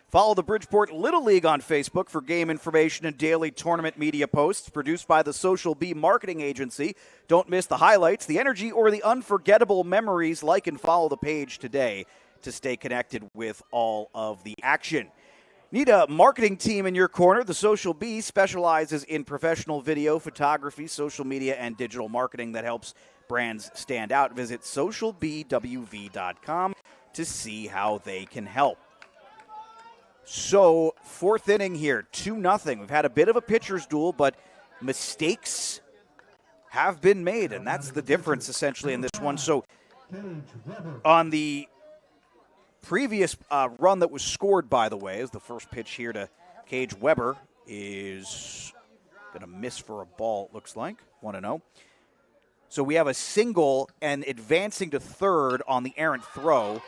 Follow the Bridgeport Little League on Facebook for game information and daily tournament media posts produced by the Social Bee Marketing Agency. Don't miss the highlights, the energy, or the unforgettable memories. Like and follow the page today to stay connected with all of the action. Need a marketing team in your corner? The Social Bee specializes in professional video, photography, social media, and digital marketing that helps brands stand out. Visit socialbwv.com to see how they can help. So, 4th inning here, 2-0. We've had a bit of a pitcher's duel, but mistakes have been made, and that's the difference essentially in this one. So, on the previous run that was scored, by the way, is the first pitch here to Cage Weber is going to miss for a ball, it looks like, 1-0. So we have a single and advancing to third on the errant throw,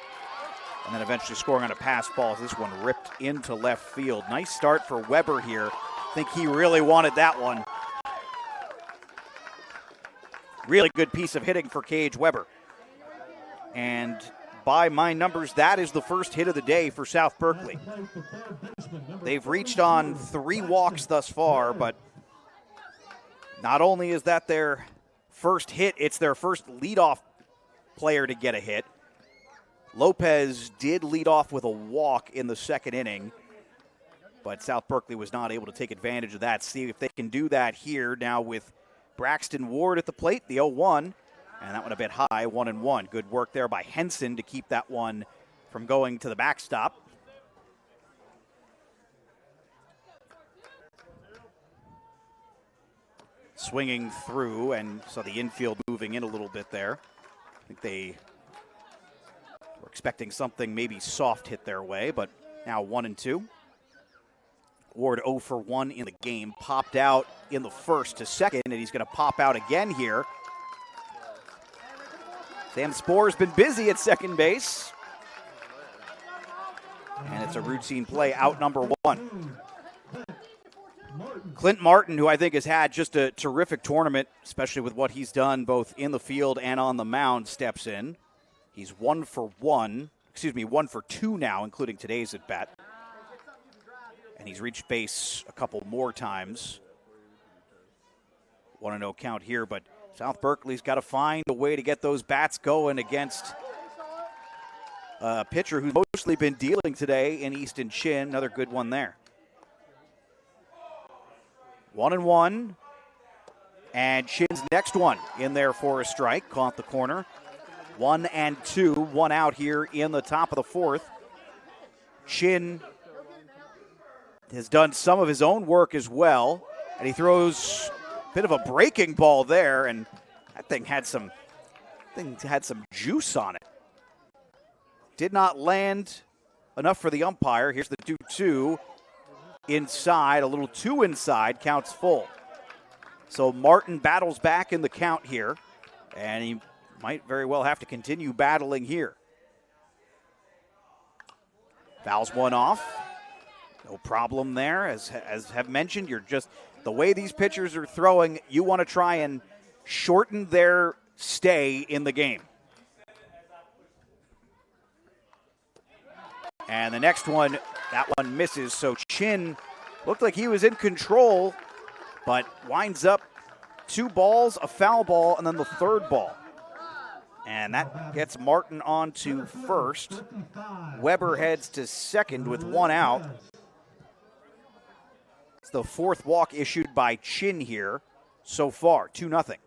and then eventually scoring on a pass ball. This one ripped into left field. Nice start for Weber here. I think he really wanted that one. Really good piece of hitting for Cage Weber. And by my numbers, that is the first hit of the day for South Berkeley. They've reached on 3 walks thus far, but not only is that their first hit, it's their first leadoff player to get a hit. Lopez did lead off with a walk in the 2nd inning, but South Berkeley was not able to take advantage of that. See if they can do that here now with Braxton Ward at the plate, the 0-1. And that one a bit high, 1-1. Good work there by Henson to keep that one from going to the backstop. Swinging through, and saw the infield moving in a little bit there. I think they were expecting something maybe soft hit their way, but now 1-2. Ward 0 for 1 in the game. Popped out in the first to second, and he's going to pop out again here. Sam Spore's been busy at second base. And it's a routine play, out number 1. Clint Martin, who I think has had just a terrific tournament, especially with what he's done both in the field and on the mound, steps in. He's 1 for 2 now, including today's at bat. And he's reached base a couple more times. 1-0 count here, but South Berkeley's got to find a way to get those bats going against a pitcher who's mostly been dealing today in Easton Chin. Another good one there. 1-1. And Chin's next one in there for a strike. Caught the corner. 1-2. 1 out here in the top of the 4th. Chin has done some of his own work as well. And he throws bit of a breaking ball there, and that thing had some juice on it. Did not land enough for the umpire. Here's the 2-2 inside, a little too inside, counts full. So Martin battles back in the count here, and he might very well have to continue battling here. Fouls one off. No problem there. As have mentioned, you're just the way these pitchers are throwing, you want to try and shorten their stay in the game. And the next one, that one misses. So Chin looked like he was in control, but winds up 2 balls, a foul ball, and then the third ball. And that gets Martin on to first. Weber heads to second with 1 out. It's the 4th walk issued by Chin here so far, 2-0.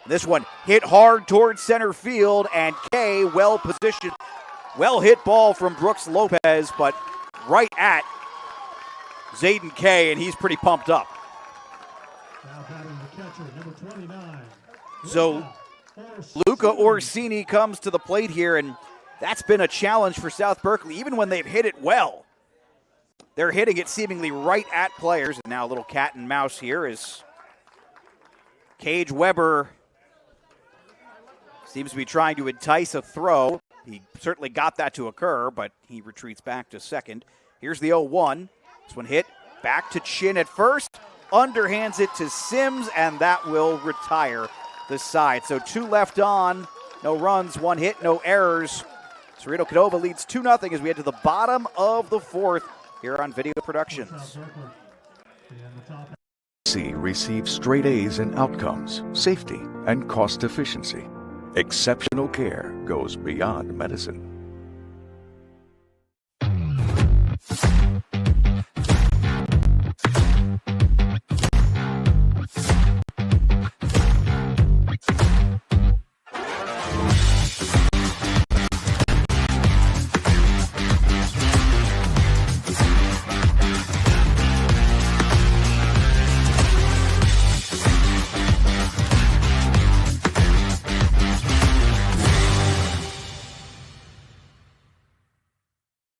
This one hit hard towards center field, and Kay well positioned. Well hit ball from Brooks Lopez, but right at Zayden Kay, and he's pretty pumped up. So Luca Orsini comes to the plate here, and that's been a challenge for South Berkeley. Even when they've hit it well, they're hitting it seemingly right at players. And now a little cat and mouse here as Cage Weber seems to be trying to entice a throw. He certainly got that to occur, but he retreats back to second. Here's the 0-1. This one hit back to Chin at first. Underhands it to Sims, and that will retire the side. So 2 left on. No runs, 1 hit, no errors. Ceredo-Kenova leads 2-0 as we head to the bottom of the 4th here on Video Productions. C receives straight A's in outcomes, safety, and cost efficiency. Exceptional care goes beyond medicine.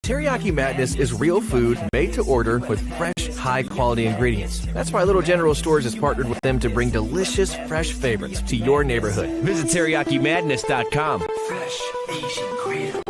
Teriyaki Madness is real food made to order with fresh, high-quality ingredients. That's why Little General Stores has partnered with them to bring delicious, fresh favorites to your neighborhood. Visit TeriyakiMadness.com. Fresh Asian Grill.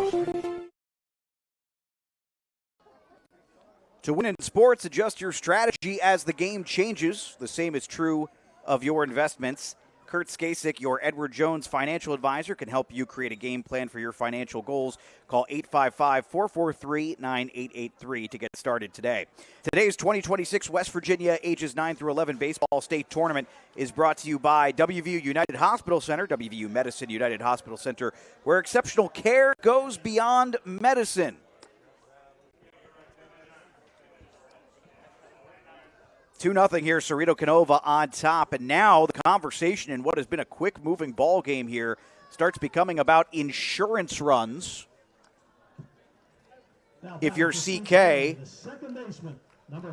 To win in sports, adjust your strategy as the game changes. The same is true of your investments. Kurt Skasik, your Edward Jones financial advisor, can help you create a game plan for your financial goals. Call 855-443-9883 to get started today. Today's 2026 West Virginia ages 9 through 11 baseball state tournament is brought to you by WVU United Hospital Center, WVU Medicine United Hospital Center, where exceptional care goes beyond medicine. 2-0 here, Ceredo-Kenova on top. And now the conversation in what has been a quick-moving ball game here starts becoming about insurance runs. If you're CK,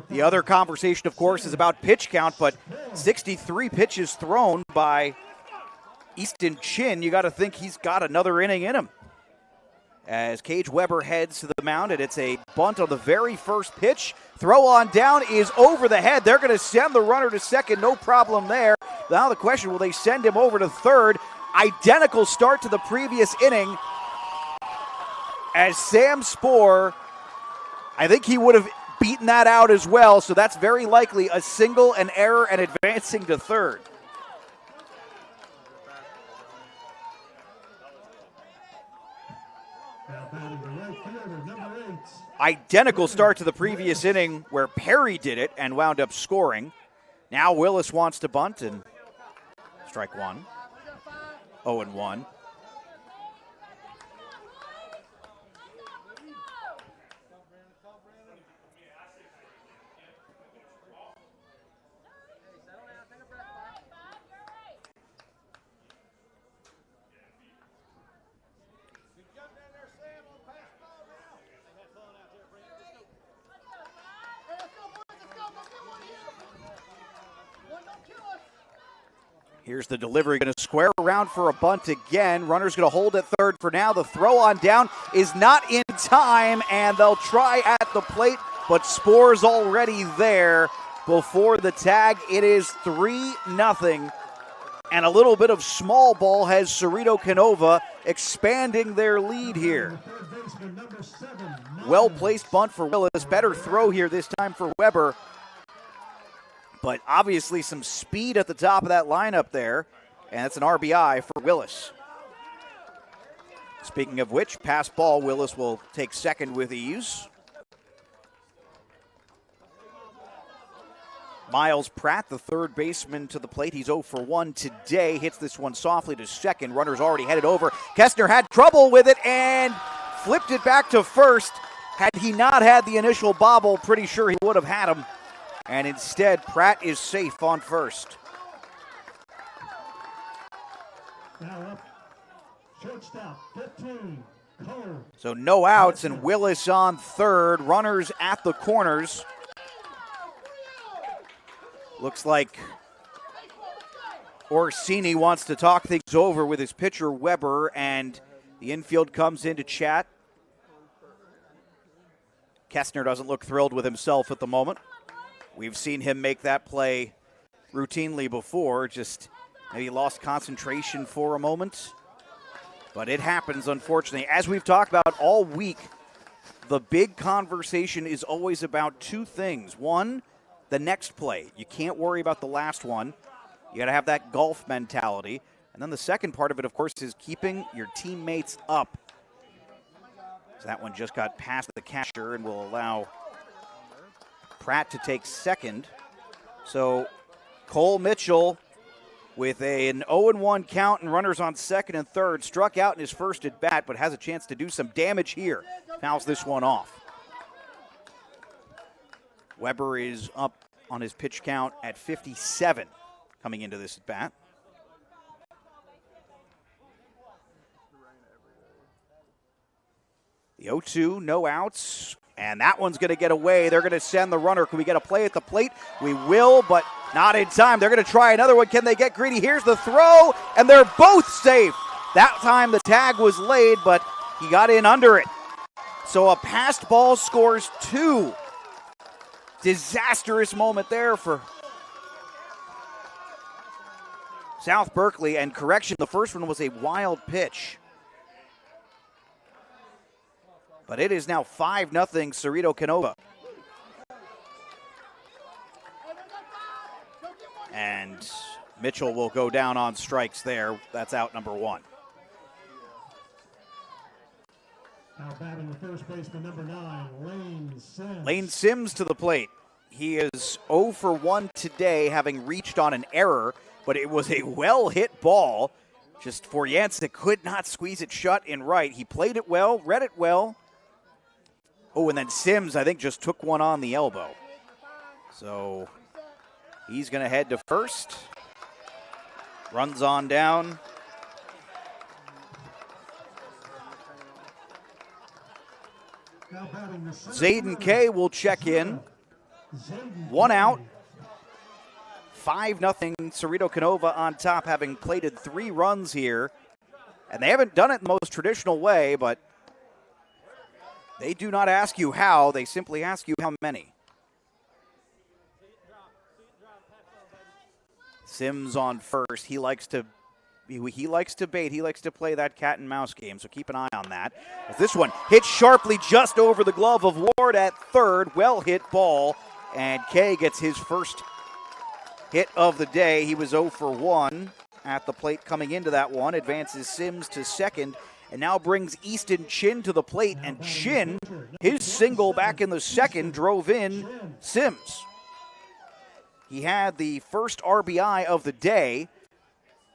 the other conversation, of course, is about pitch count, but 63 pitches thrown by Easton Chin. You got to think he's got another inning in him. As Cage Weber heads to the mound, and it's a bunt on the very first pitch. Throw on down is over the head. They're going to send the runner to second, no problem there. Now the question, will they send him over to third? Identical start to the previous inning. As Sam Spohr, I think he would have beaten that out as well, so that's very likely a single, an error, and advancing to third. Identical start to the previous inning where Perry did it and wound up scoring. Now Willis wants to bunt, and strike one. 0-1. Here's the delivery, going to square around for a bunt again. Runner's going to hold at third for now. The throw on down is not in time, and they'll try at the plate, but Spohr's already there before the tag. It is 3-0, and a little bit of small ball has Ceredo-Kenova expanding their lead here. Well-placed bunt for Willis. Better throw here this time for Weber. But obviously some speed at the top of that lineup there. And that's an RBI for Willis. Speaking of which, pass ball, Willis will take second with ease. Miles Pratt, the third baseman, to the plate. He's 0 for 1 today. Hits this one softly to second. Runner's already headed over. Kestner had trouble with it and flipped it back to first. Had he not had the initial bobble, pretty sure he would have had him. And instead, Pratt is safe on first. Now up, shortstop, 15, Cole. So no outs, and Willis on third. Runners at the corners. Looks like Orsini wants to talk things over with his pitcher, Weber, and the infield comes in to chat. Kestner doesn't look thrilled with himself at the moment. We've seen him make that play routinely before, just maybe lost concentration for a moment. But it happens, unfortunately. As we've talked about all week, the big conversation is always about two things. One, the next play. You can't worry about the last one. You got to have that golf mentality. And then the second part of it, of course, is keeping your teammates up. So that one just got past the catcher and will allow Pratt to take second. So Cole Mitchell with an 0-1 count and runners on second and third. Struck out in his first at bat, but has a chance to do some damage here. Fouls this one off. Weber is up on his pitch count at 57 coming into this at bat. The 0-2, no outs, and that one's going to get away. They're going to send the runner. Can we get a play at the plate? We will, but not in time. They're going to try another one. Can they get greedy? Here's the throw, and they're both safe. That time the tag was laid, but he got in under it. So a passed ball scores 2. Disastrous moment there for South Berkeley. And correction, the first one was a wild pitch. But it is now 5-0 Ceredo-Kenova. And Mitchell will go down on strikes there. That's out number 1. Now batting the first baseman, number 9, Lane Sims. Lane Sims to the plate. He is 0 for 1 today, having reached on an error, but it was a well-hit ball. Just Foryancic could not squeeze it shut in right. He played it well, read it well. Oh, and then Sims, I think, just took one on the elbow. So he's going to head to first. Runs on down. Zayden Kay will check in. 1 out. 5-0 Ceredo-Kenova on top, having plated 3 runs here. And they haven't done it in the most traditional way, but they do not ask you how. They simply ask you how many. Sims on first. He likes to bait. He likes to play that cat and mouse game, so keep an eye on that. As this one hits sharply just over the glove of Ward at third. Well hit ball, and Kay gets his first hit of the day. He was 0 for 1 at the plate coming into that one. Advances Sims to second, and now brings Easton Chin to the plate. And Chin, his single back in the second, drove in Sims. He had the first RBI of the day,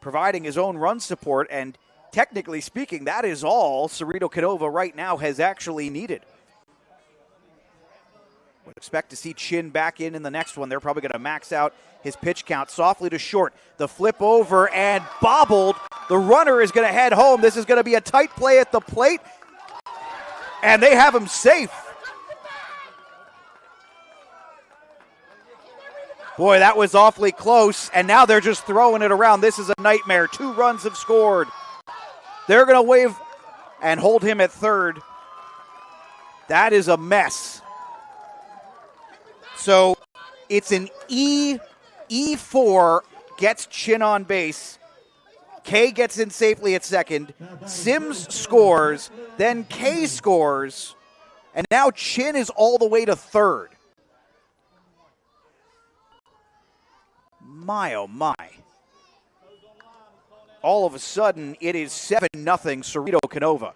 providing his own run support, and technically speaking, that is all Ceredo-Kenova right now has actually needed. Would expect to see Chin back in the next one. They're probably going to max out his pitch count. Softly to short. The flip over and bobbled. The runner is going to head home. This is going to be a tight play at the plate, and they have him safe. Boy, that was awfully close, and now they're just throwing it around. This is a nightmare. 2 runs have scored. They're going to wave and hold him at third. That is a mess. So it's an E4 gets Chin on base. Kay gets in safely at second. Sims scores. Then Kay scores. And now Chin is all the way to third. My, oh my. All of a sudden, it is 7-0 Ceredo-Kenova.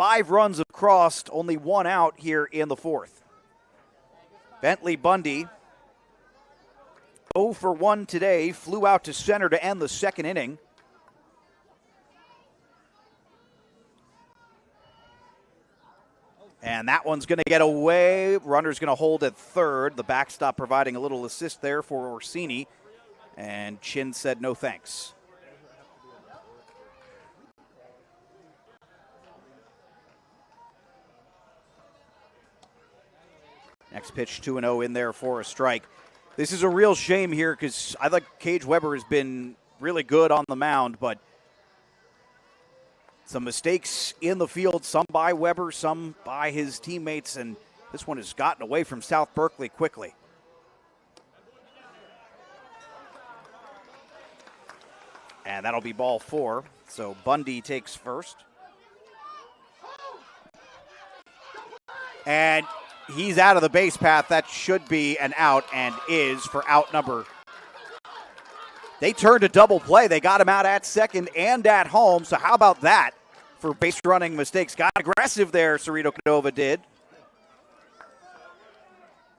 5 runs across, only 1 out here in the 4th. Bentley Bundy, 0 for 1 today, flew out to center to end the 2nd inning. And that one's going to get away. Runner's going to hold at 3rd. The backstop providing a little assist there for Orsini. And Chin said no thanks. Next pitch, 2-0 in there for a strike. This is a real shame here because I think Cage Weber has been really good on the mound, but some mistakes in the field, some by Weber, some by his teammates, and this one has gotten away from South Berkeley quickly. And that'll be ball 4. So Bundy takes first. And he's out of the base path. That should be an out and is for out number. They turned a double play. They got him out at second and at home. So how about that for base running mistakes? Got aggressive there, Ceredo-Kenova did.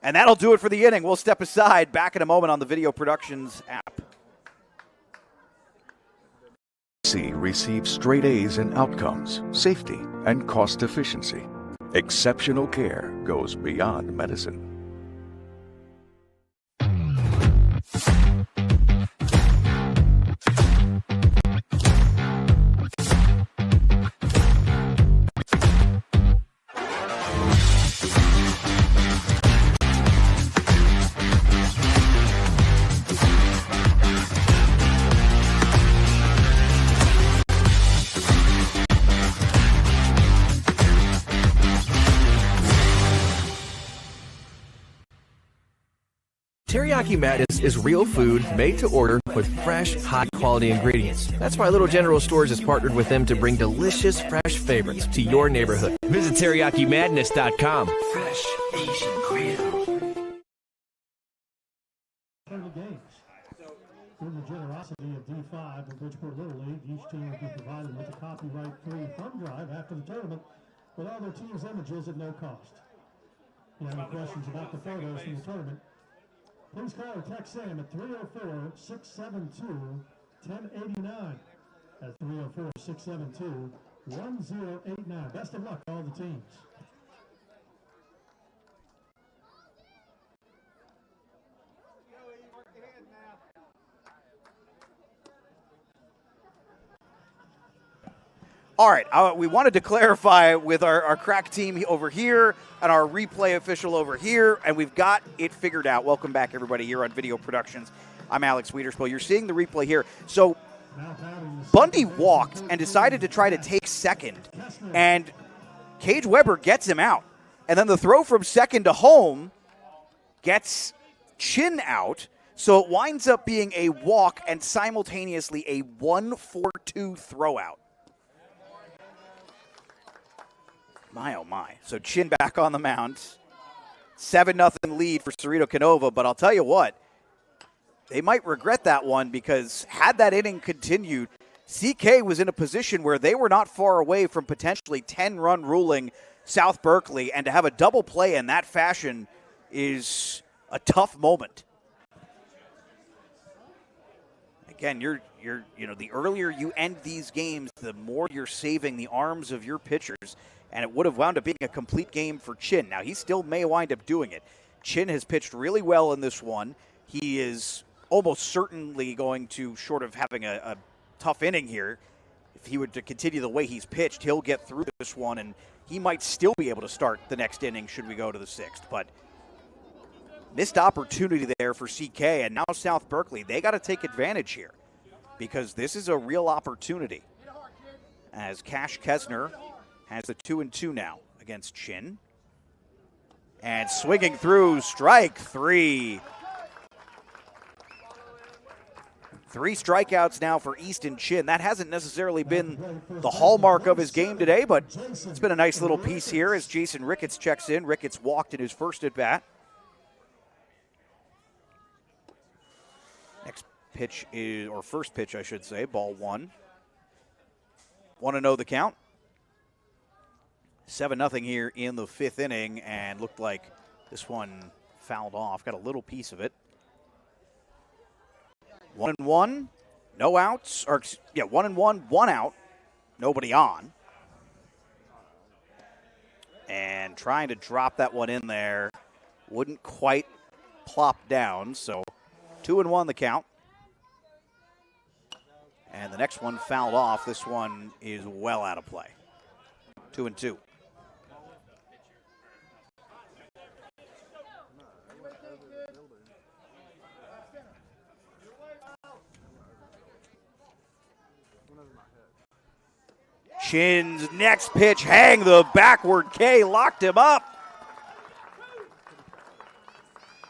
And that'll do it for the inning. We'll step aside. Back in a moment on the Video Productions app. Receives straight A's in outcomes, safety, and cost efficiency. Exceptional care goes beyond medicine. Teriyaki Madness is real food made to order with fresh, high-quality ingredients. That's why Little General Stores has partnered with them to bring delicious, fresh favorites to your neighborhood. Visit TeriyakiMadness.com. Fresh Asian Grill. Through the generosity of D5 and Bridgeport Little League, each team will be provided with a copyright-free thumb drive after the tournament with all their team's images at no cost. If you have any questions about the photos from the tournament, please call or text Sam at 304-672-1089. That's 304-672-1089. Best of luck to all the teams. All right, we wanted to clarify with our crack team over here and our replay official over here, and we've got it figured out. Welcome back, everybody, here on Video Productions. I'm Alex Wiederspiel. You're seeing the replay here. So Bundy walked and decided to try to take second, and Cage Weber gets him out. And then the throw from second to home gets Chin out, so it winds up being a walk and simultaneously a 1-4-2 throw out. My, oh, my. So Chin back on the mound. 7-0 lead for Ceredo-Kenova, but I'll tell you what, they might regret that one because had that inning continued, CK was in a position where they were not far away from potentially 10-run ruling South Berkeley, and to have a double play in that fashion is a tough moment. Again, the earlier you end these games, the more you're saving the arms of your pitchers. And it would have wound up being a complete game for Chin. Now, he still may wind up doing it. Chin has pitched really well in this one. He is almost certainly going to, short of having a tough inning here, if he were to continue the way he's pitched, he'll get through this one, and he might still be able to start the next inning should we go to the 6th. But missed opportunity there for CK, and now South Berkeley, they got to take advantage here because this is a real opportunity. As Cash Kesner has the 2-2 now against Chin. And swinging through, strike 3. 3 strikeouts now for Easton Chin. That hasn't necessarily been the hallmark of his game today, but it's been a nice little piece here as Jason Ricketts checks in. Ricketts walked in his first at-bat. Next pitch is, or first pitch I should say, ball 1. Want to know the count? 7-0 here in the 5th inning, and looked like this one fouled off. Got a little piece of it. 1-1, no outs, or yeah, 1-1, 1 out, nobody on. And trying to drop that one in there, wouldn't quite plop down, so 2-1 the count. And the next one fouled off. This one is well out of play. 2-2. Chin's next pitch, hang the backward K, locked him up.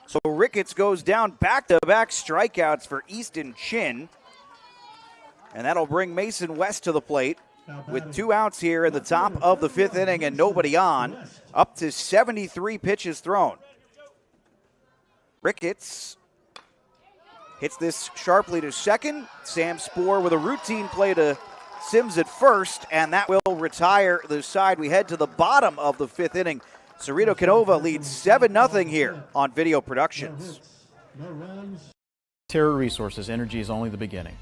So Ricketts goes down, back-to-back strikeouts for Easton Chin. And that'll bring Mason West to the plate with 2 outs here in the top of the 5th inning and nobody on, up to 73 pitches thrown. Ricketts hits this sharply to second. Sam Spoor with a routine play to Sims at first, and that will retire the side. We head to the bottom of the 5th inning. Ceredo-Kenova leads 7-0 here on Video Productions. Terra Resources, energy is only the beginning.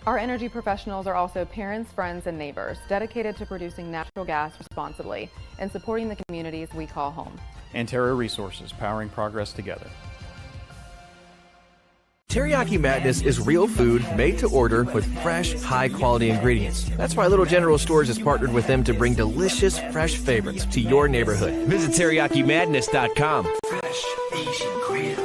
Our energy professionals are also parents, friends, and neighbors dedicated to producing natural gas responsibly and supporting the communities we call home. And Terra Resources, powering progress together. Teriyaki Madness is real food made to order with fresh, high-quality ingredients. That's why Little General Stores has partnered with them to bring delicious, fresh favorites to your neighborhood. Visit TeriyakiMadness.com. Fresh Asian Grill.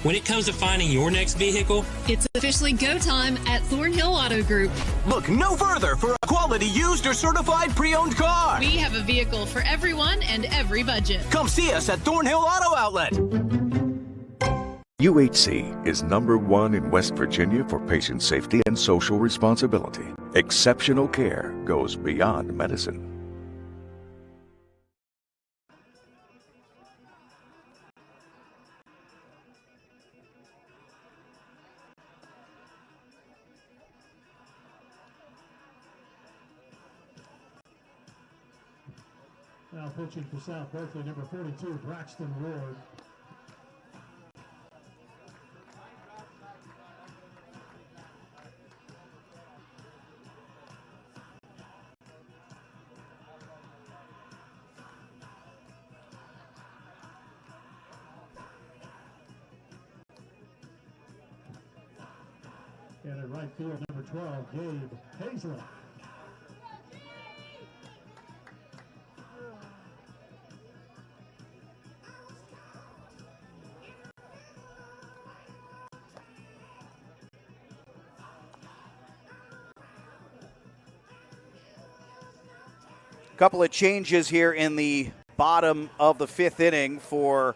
When it comes to finding your next vehicle, It's officially go time at Thornhill Auto Group. Look no further for a quality used or certified pre-owned car. We have a vehicle for everyone and every budget. Come see us at Thornhill Auto Outlet. UHC is #1 in West Virginia for patient safety and social responsibility. Exceptional care goes beyond medicine. Now pitching for South Berkeley, number 42, Braxton Ward. And at right field, number 12, Gabe Hazlett. Couple of changes here in the bottom of the 5th inning for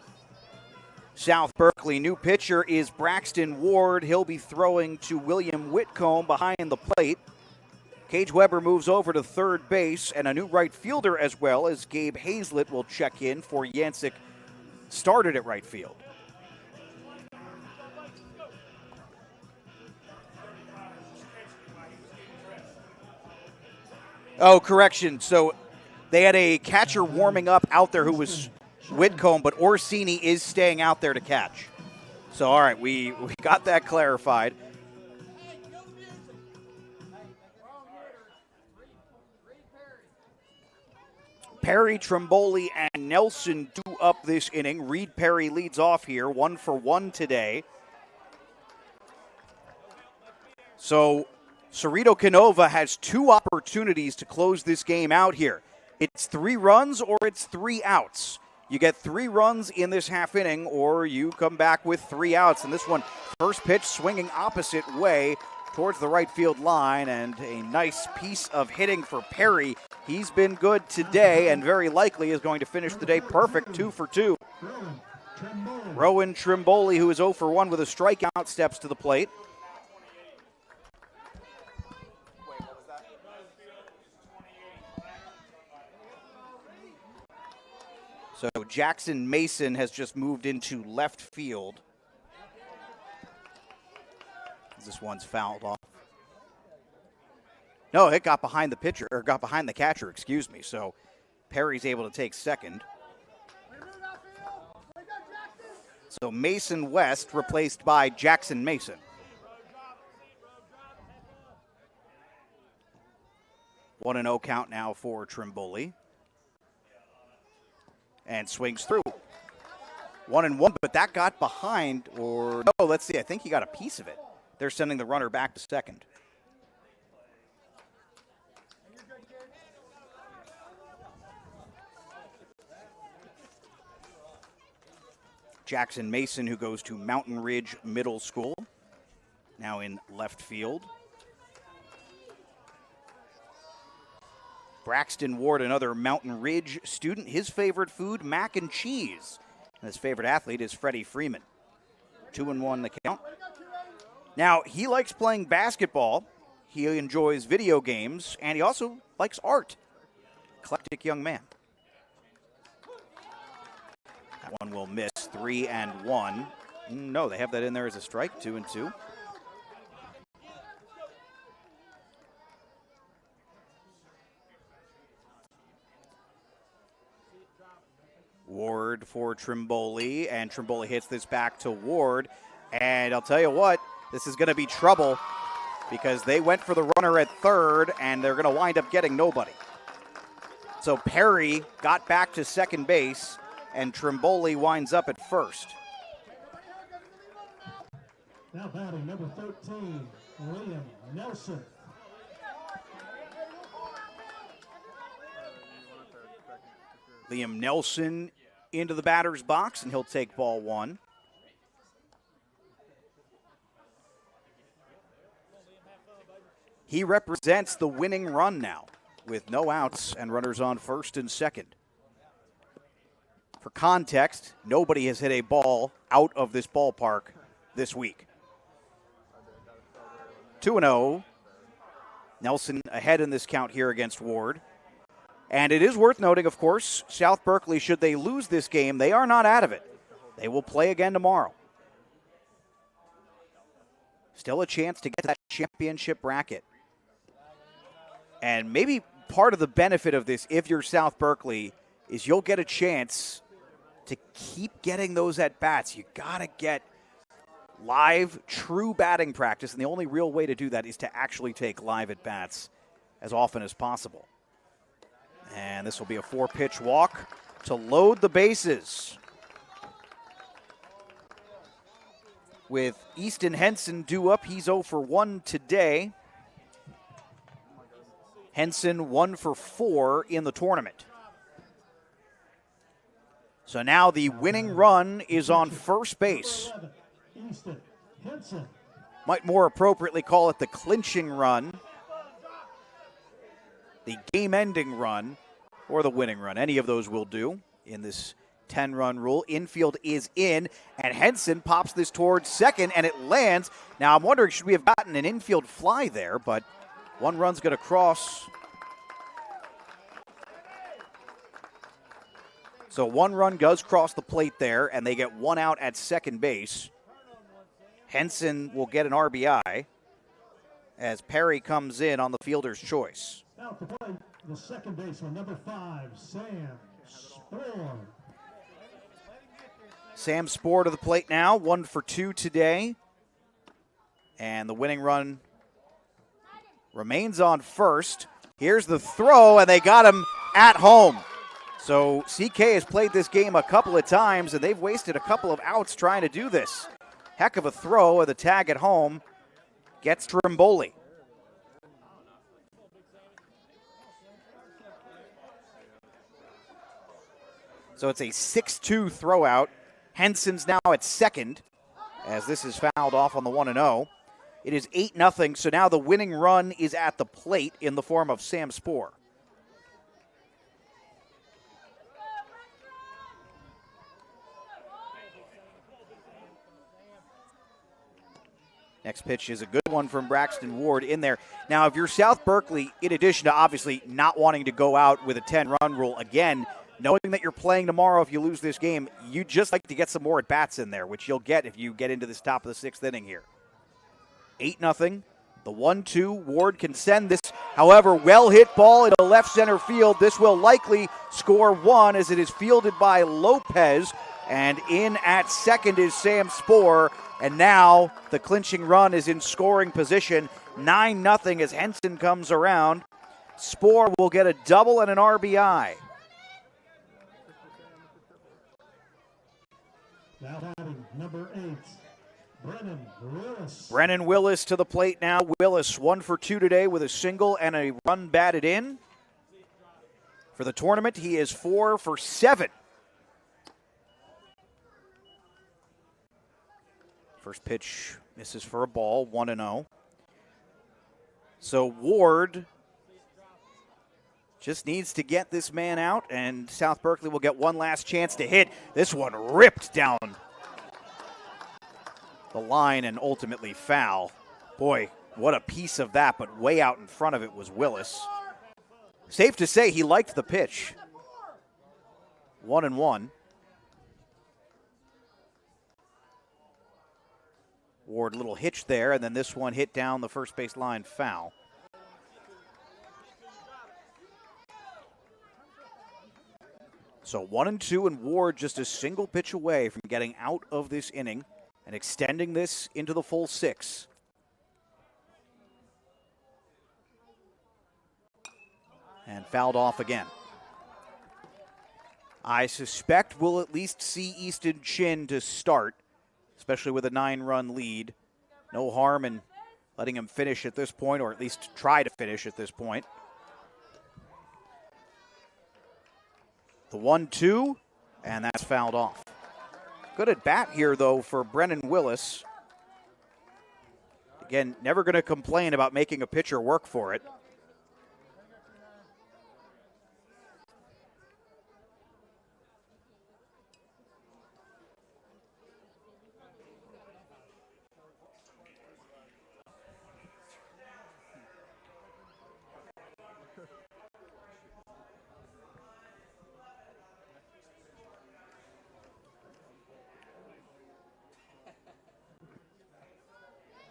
South Berkeley. New pitcher is Braxton Ward. He'll be throwing to William Whitcomb behind the plate. Cage Weber moves over to third base, and a new right fielder as well, as Gabe Hazlett will check in for Yancek, started at right field. Oh, correction. So they had a catcher warming up out there who was Whitcomb, but Orsini is staying out there to catch. So, all right, we got that clarified. Perry, Trimboli, and Nelson do up this inning. Reed Perry leads off here, 1 for 1 today. So Ceredo-Kenova has 2 opportunities to close this game out here. It's 3 runs or it's 3 outs. You get 3 runs in this half inning or you come back with 3 outs. And this one, first pitch swinging opposite way towards the right field line, and a nice piece of hitting for Perry. He's been good today and very likely is going to finish the day perfect, 2 for 2. Rowan Trimboli, who is 0 for 1 with a strikeout, steps to the plate. So Jackson Mason has just moved into left field. This one's fouled off. No, it got behind the pitcher, or got behind the catcher, excuse me. So Perry's able to take second. So Mason West replaced by Jackson Mason. One and 0 count now for Trimboli. And swings through. 1-1, but that got behind, or no, let's see, I think he got a piece of it. They're sending the runner back to second. Jackson Mason, who goes to Mountain Ridge Middle School, now in left field. Braxton Ward, another Mountain Ridge student. His favorite food, mac and cheese. And his favorite athlete is Freddie Freeman. 2-1 the count. Now, he likes playing basketball. He enjoys video games, and he also likes art. Eclectic young man. That one will miss. 3-1. No, they have that in there as a strike. 2-2. Ward for Trimboli, and Trimboli hits this back to Ward. And I'll tell you what, this is going to be trouble because they went for the runner at third, and they're going to wind up getting nobody. So Perry got back to second base, and Trimboli winds up at first. Now batting number 13, Liam Nelson. Liam Nelson into the batter's box, and he'll take ball one. He represents the winning run now with no outs and runners on first and second. For context, nobody has hit a ball out of this ballpark this week. 2-0. Nelson ahead in this count here against Ward. And it is worth noting, of course, South Berkeley, should they lose this game, they are not out of it. They will play again tomorrow. Still a chance to get that championship bracket. And maybe part of the benefit of this, if you're South Berkeley, is you'll get a chance to keep getting those at-bats. You got to get live, true batting practice, and the only real way to do that is to actually take live at-bats as often as possible. And this will be a 4-pitch walk to load the bases. With Easton Henson due up, he's 0 for 1 today. Henson 1 for 4 in the tournament. So now the winning run is on first base. Easton Henson. Might more appropriately call it the clinching run, the game-ending run, or the winning run. Any of those will do in this 10-run rule. Infield is in, and Henson pops this towards second, and it lands. Now, I'm wondering, should we have gotten an infield fly there? But one run's going to cross. So one run does cross the plate there, and they get one out at second base. Henson will get an RBI as Perry comes in on the fielder's choice. Now to play the second baseman, number 5, Sam Spoor. Sam Spoor to the plate now, 1 for 2 today. And the winning run remains on first. Here's the throw, and they got him at home. So CK has played this game a couple of times, and they've wasted a couple of outs trying to do this. Heck of a throw, and the tag at home gets Trimboli. So it's a 6-2 throw out. Henson's now at second, as this is fouled off on the 1-0. It is 8-0, so now the winning run is at the plate in the form of Sam Spoor. Next pitch is a good one from Braxton Ward in there. Now, if you're South Berkeley, in addition to obviously not wanting to go out with a 10-run rule again, knowing that you're playing tomorrow if you lose this game, you'd just like to get some more at-bats in there, which you'll get if you get into this top of the 6th inning here. 8-0. The 1-2. Ward can send this However, well hit ball in the left center field. This will likely score one as it is fielded by Lopez. And in at second is Sam Spoor. And now the clinching run is in scoring position. 9-0 as Henson comes around. Spoor will get a double and an RBI. Now batting number 8, Brennan Willis. Brennan Willis to the plate now. Willis 1 for 2 today with a single and a run batted in. For the tournament, he is 4 for 7. First pitch misses for a ball, 1-0. So Ward just needs to get this man out, and South Berkeley will get one last chance to hit. This one ripped down the line and ultimately foul. Boy, what a piece of that, but way out in front of it was Willis. Safe to say he liked the pitch. 1-1. Ward, little hitch there, and then this one hit down the first base line, foul. So 1-2, and Ward just a single pitch away from getting out of this inning and extending this into the full 6. And fouled off again. I suspect we'll at least see Easton Chin to start, especially with a 9-run lead. No harm in letting him finish at this point, or at least try to finish at this point. The 1-2, and that's fouled off. Good at bat here, though, for Brennan Willis. Again, never going to complain about making a pitcher work for it.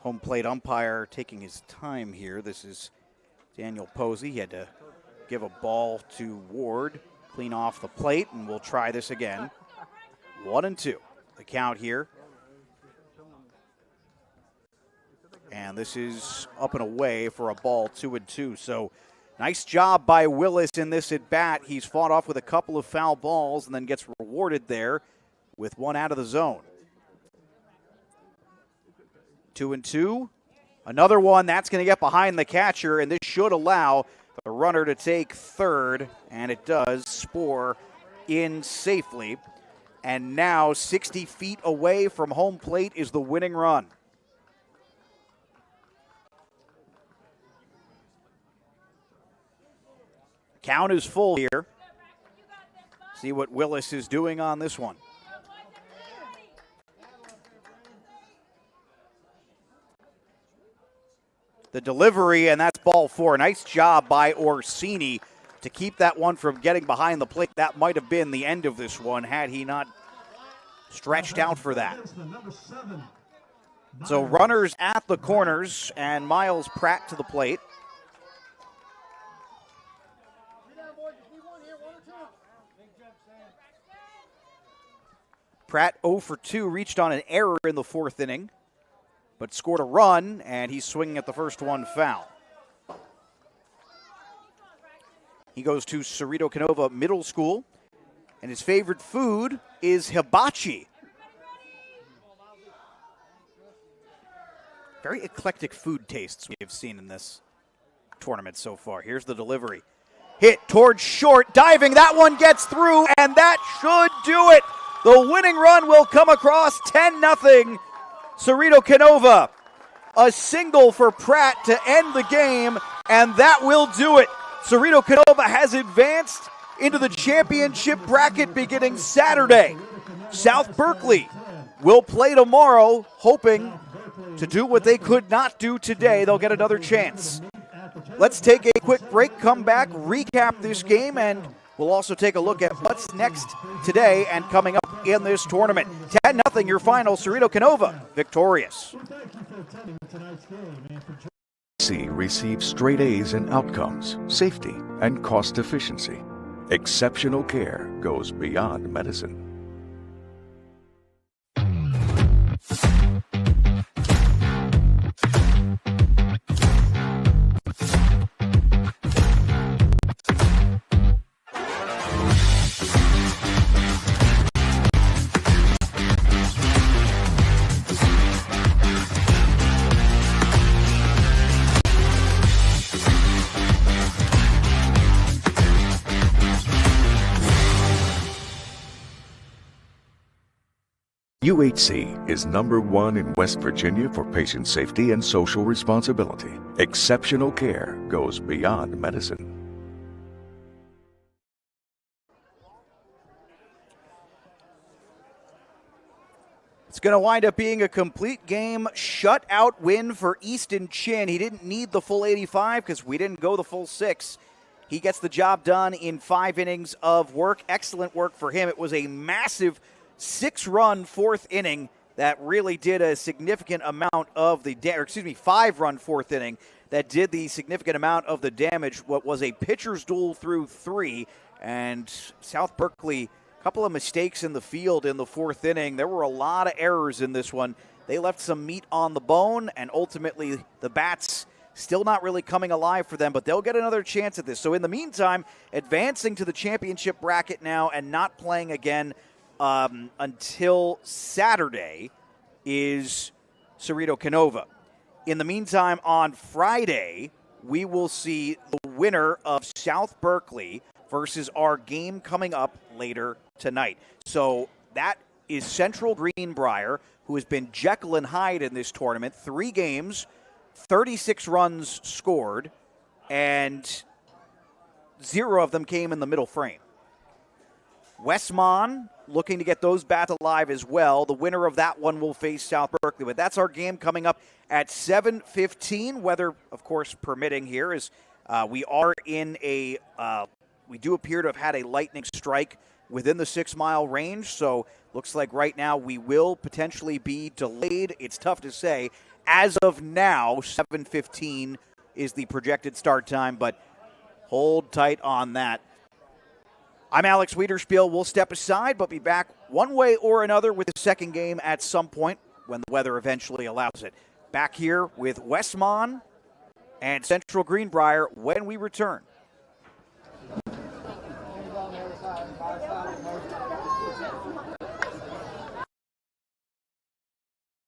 Home plate umpire taking his time here. This is Daniel Posey. He had to give a ball to Ward, clean off the plate, and we'll try this again. 1-2, the count here. And this is up and away for a ball, 2-2. So nice job by Willis in this at bat. He's fought off with a couple of foul balls and then gets rewarded there with one out of the zone. 2-2. Another one that's going to get behind the catcher, and this should allow the runner to take third, and it does. Spoor in safely. And now 60 feet away from home plate is the winning run. Count is full here. See what Willis is doing on this one. The delivery, and that's ball 4. Nice job by Orsini to keep that one from getting behind the plate. That might have been the end of this one had he not stretched out for that. So runners at the corners, and Miles Pratt to the plate. Pratt 0 for 2, reached on an error in the 4th inning, but scored a run, and he's swinging at the first one foul. He goes to Ceredo-Kenova Middle School, and his favorite food is hibachi. Very eclectic food tastes we have seen in this tournament so far. Here's the delivery. Hit towards short, diving, that one gets through, and that should do it. The winning run will come across, 10-0. Ceredo-Kenova, a single for Pratt to end the game, and that will do it. Ceredo-Kenova has advanced into the championship bracket beginning Saturday. South Berkeley will play tomorrow, hoping to do what they could not do today. They'll get another chance. Let's take a quick break, come back, recap this game, and we'll also take a look at what's next today and coming up in this tournament. 10-0 your final, Ceredo-Kenova victorious. UHC receives straight A's in outcomes, safety, and cost efficiency. Exceptional care goes beyond medicine. UHC is #1 in West Virginia for patient safety and social responsibility. Exceptional care goes beyond medicine. It's going to wind up being a complete game shutout win for Easton Chin. He didn't need the full 85 because we didn't go the full 6. He gets the job done in 5 innings of work. Excellent work for him. It was a massive 6-run 4th inning that really did a significant amount of the 5-run 4th inning that did the significant amount of the damage. What was a pitcher's duel through 3, and South Berkeley, a couple of mistakes in the field in the 4th inning. There were a lot of errors in this one. They left some meat on the bone, and ultimately the bats still not really coming alive for them, but they'll get another chance at this. So in the meantime, advancing to the championship bracket now and not playing again until Saturday is Ceredo-Kenova. In the meantime, on Friday, we will see the winner of South Berkeley versus our game coming up later tonight. So that is Central Greenbrier, who has been Jekyll and Hyde in this tournament. 3 games, 36 runs scored, and 0 of them came in the middle frame. Westmont looking to get those bats alive as well. The winner of that one will face South Berkeley. But that's our game coming up at 7:15. Weather, of course, permitting here, is we are in a we do appear to have had a lightning strike within the 6-mile range. So looks like right now we will potentially be delayed. It's tough to say. As of now, 7:15 is the projected start time, but hold tight on that. I'm Alex Wiederspiel. We'll step aside, but be back one way or another with the second game at some point when the weather eventually allows it. Back here with Westmont and Central Greenbrier when we return.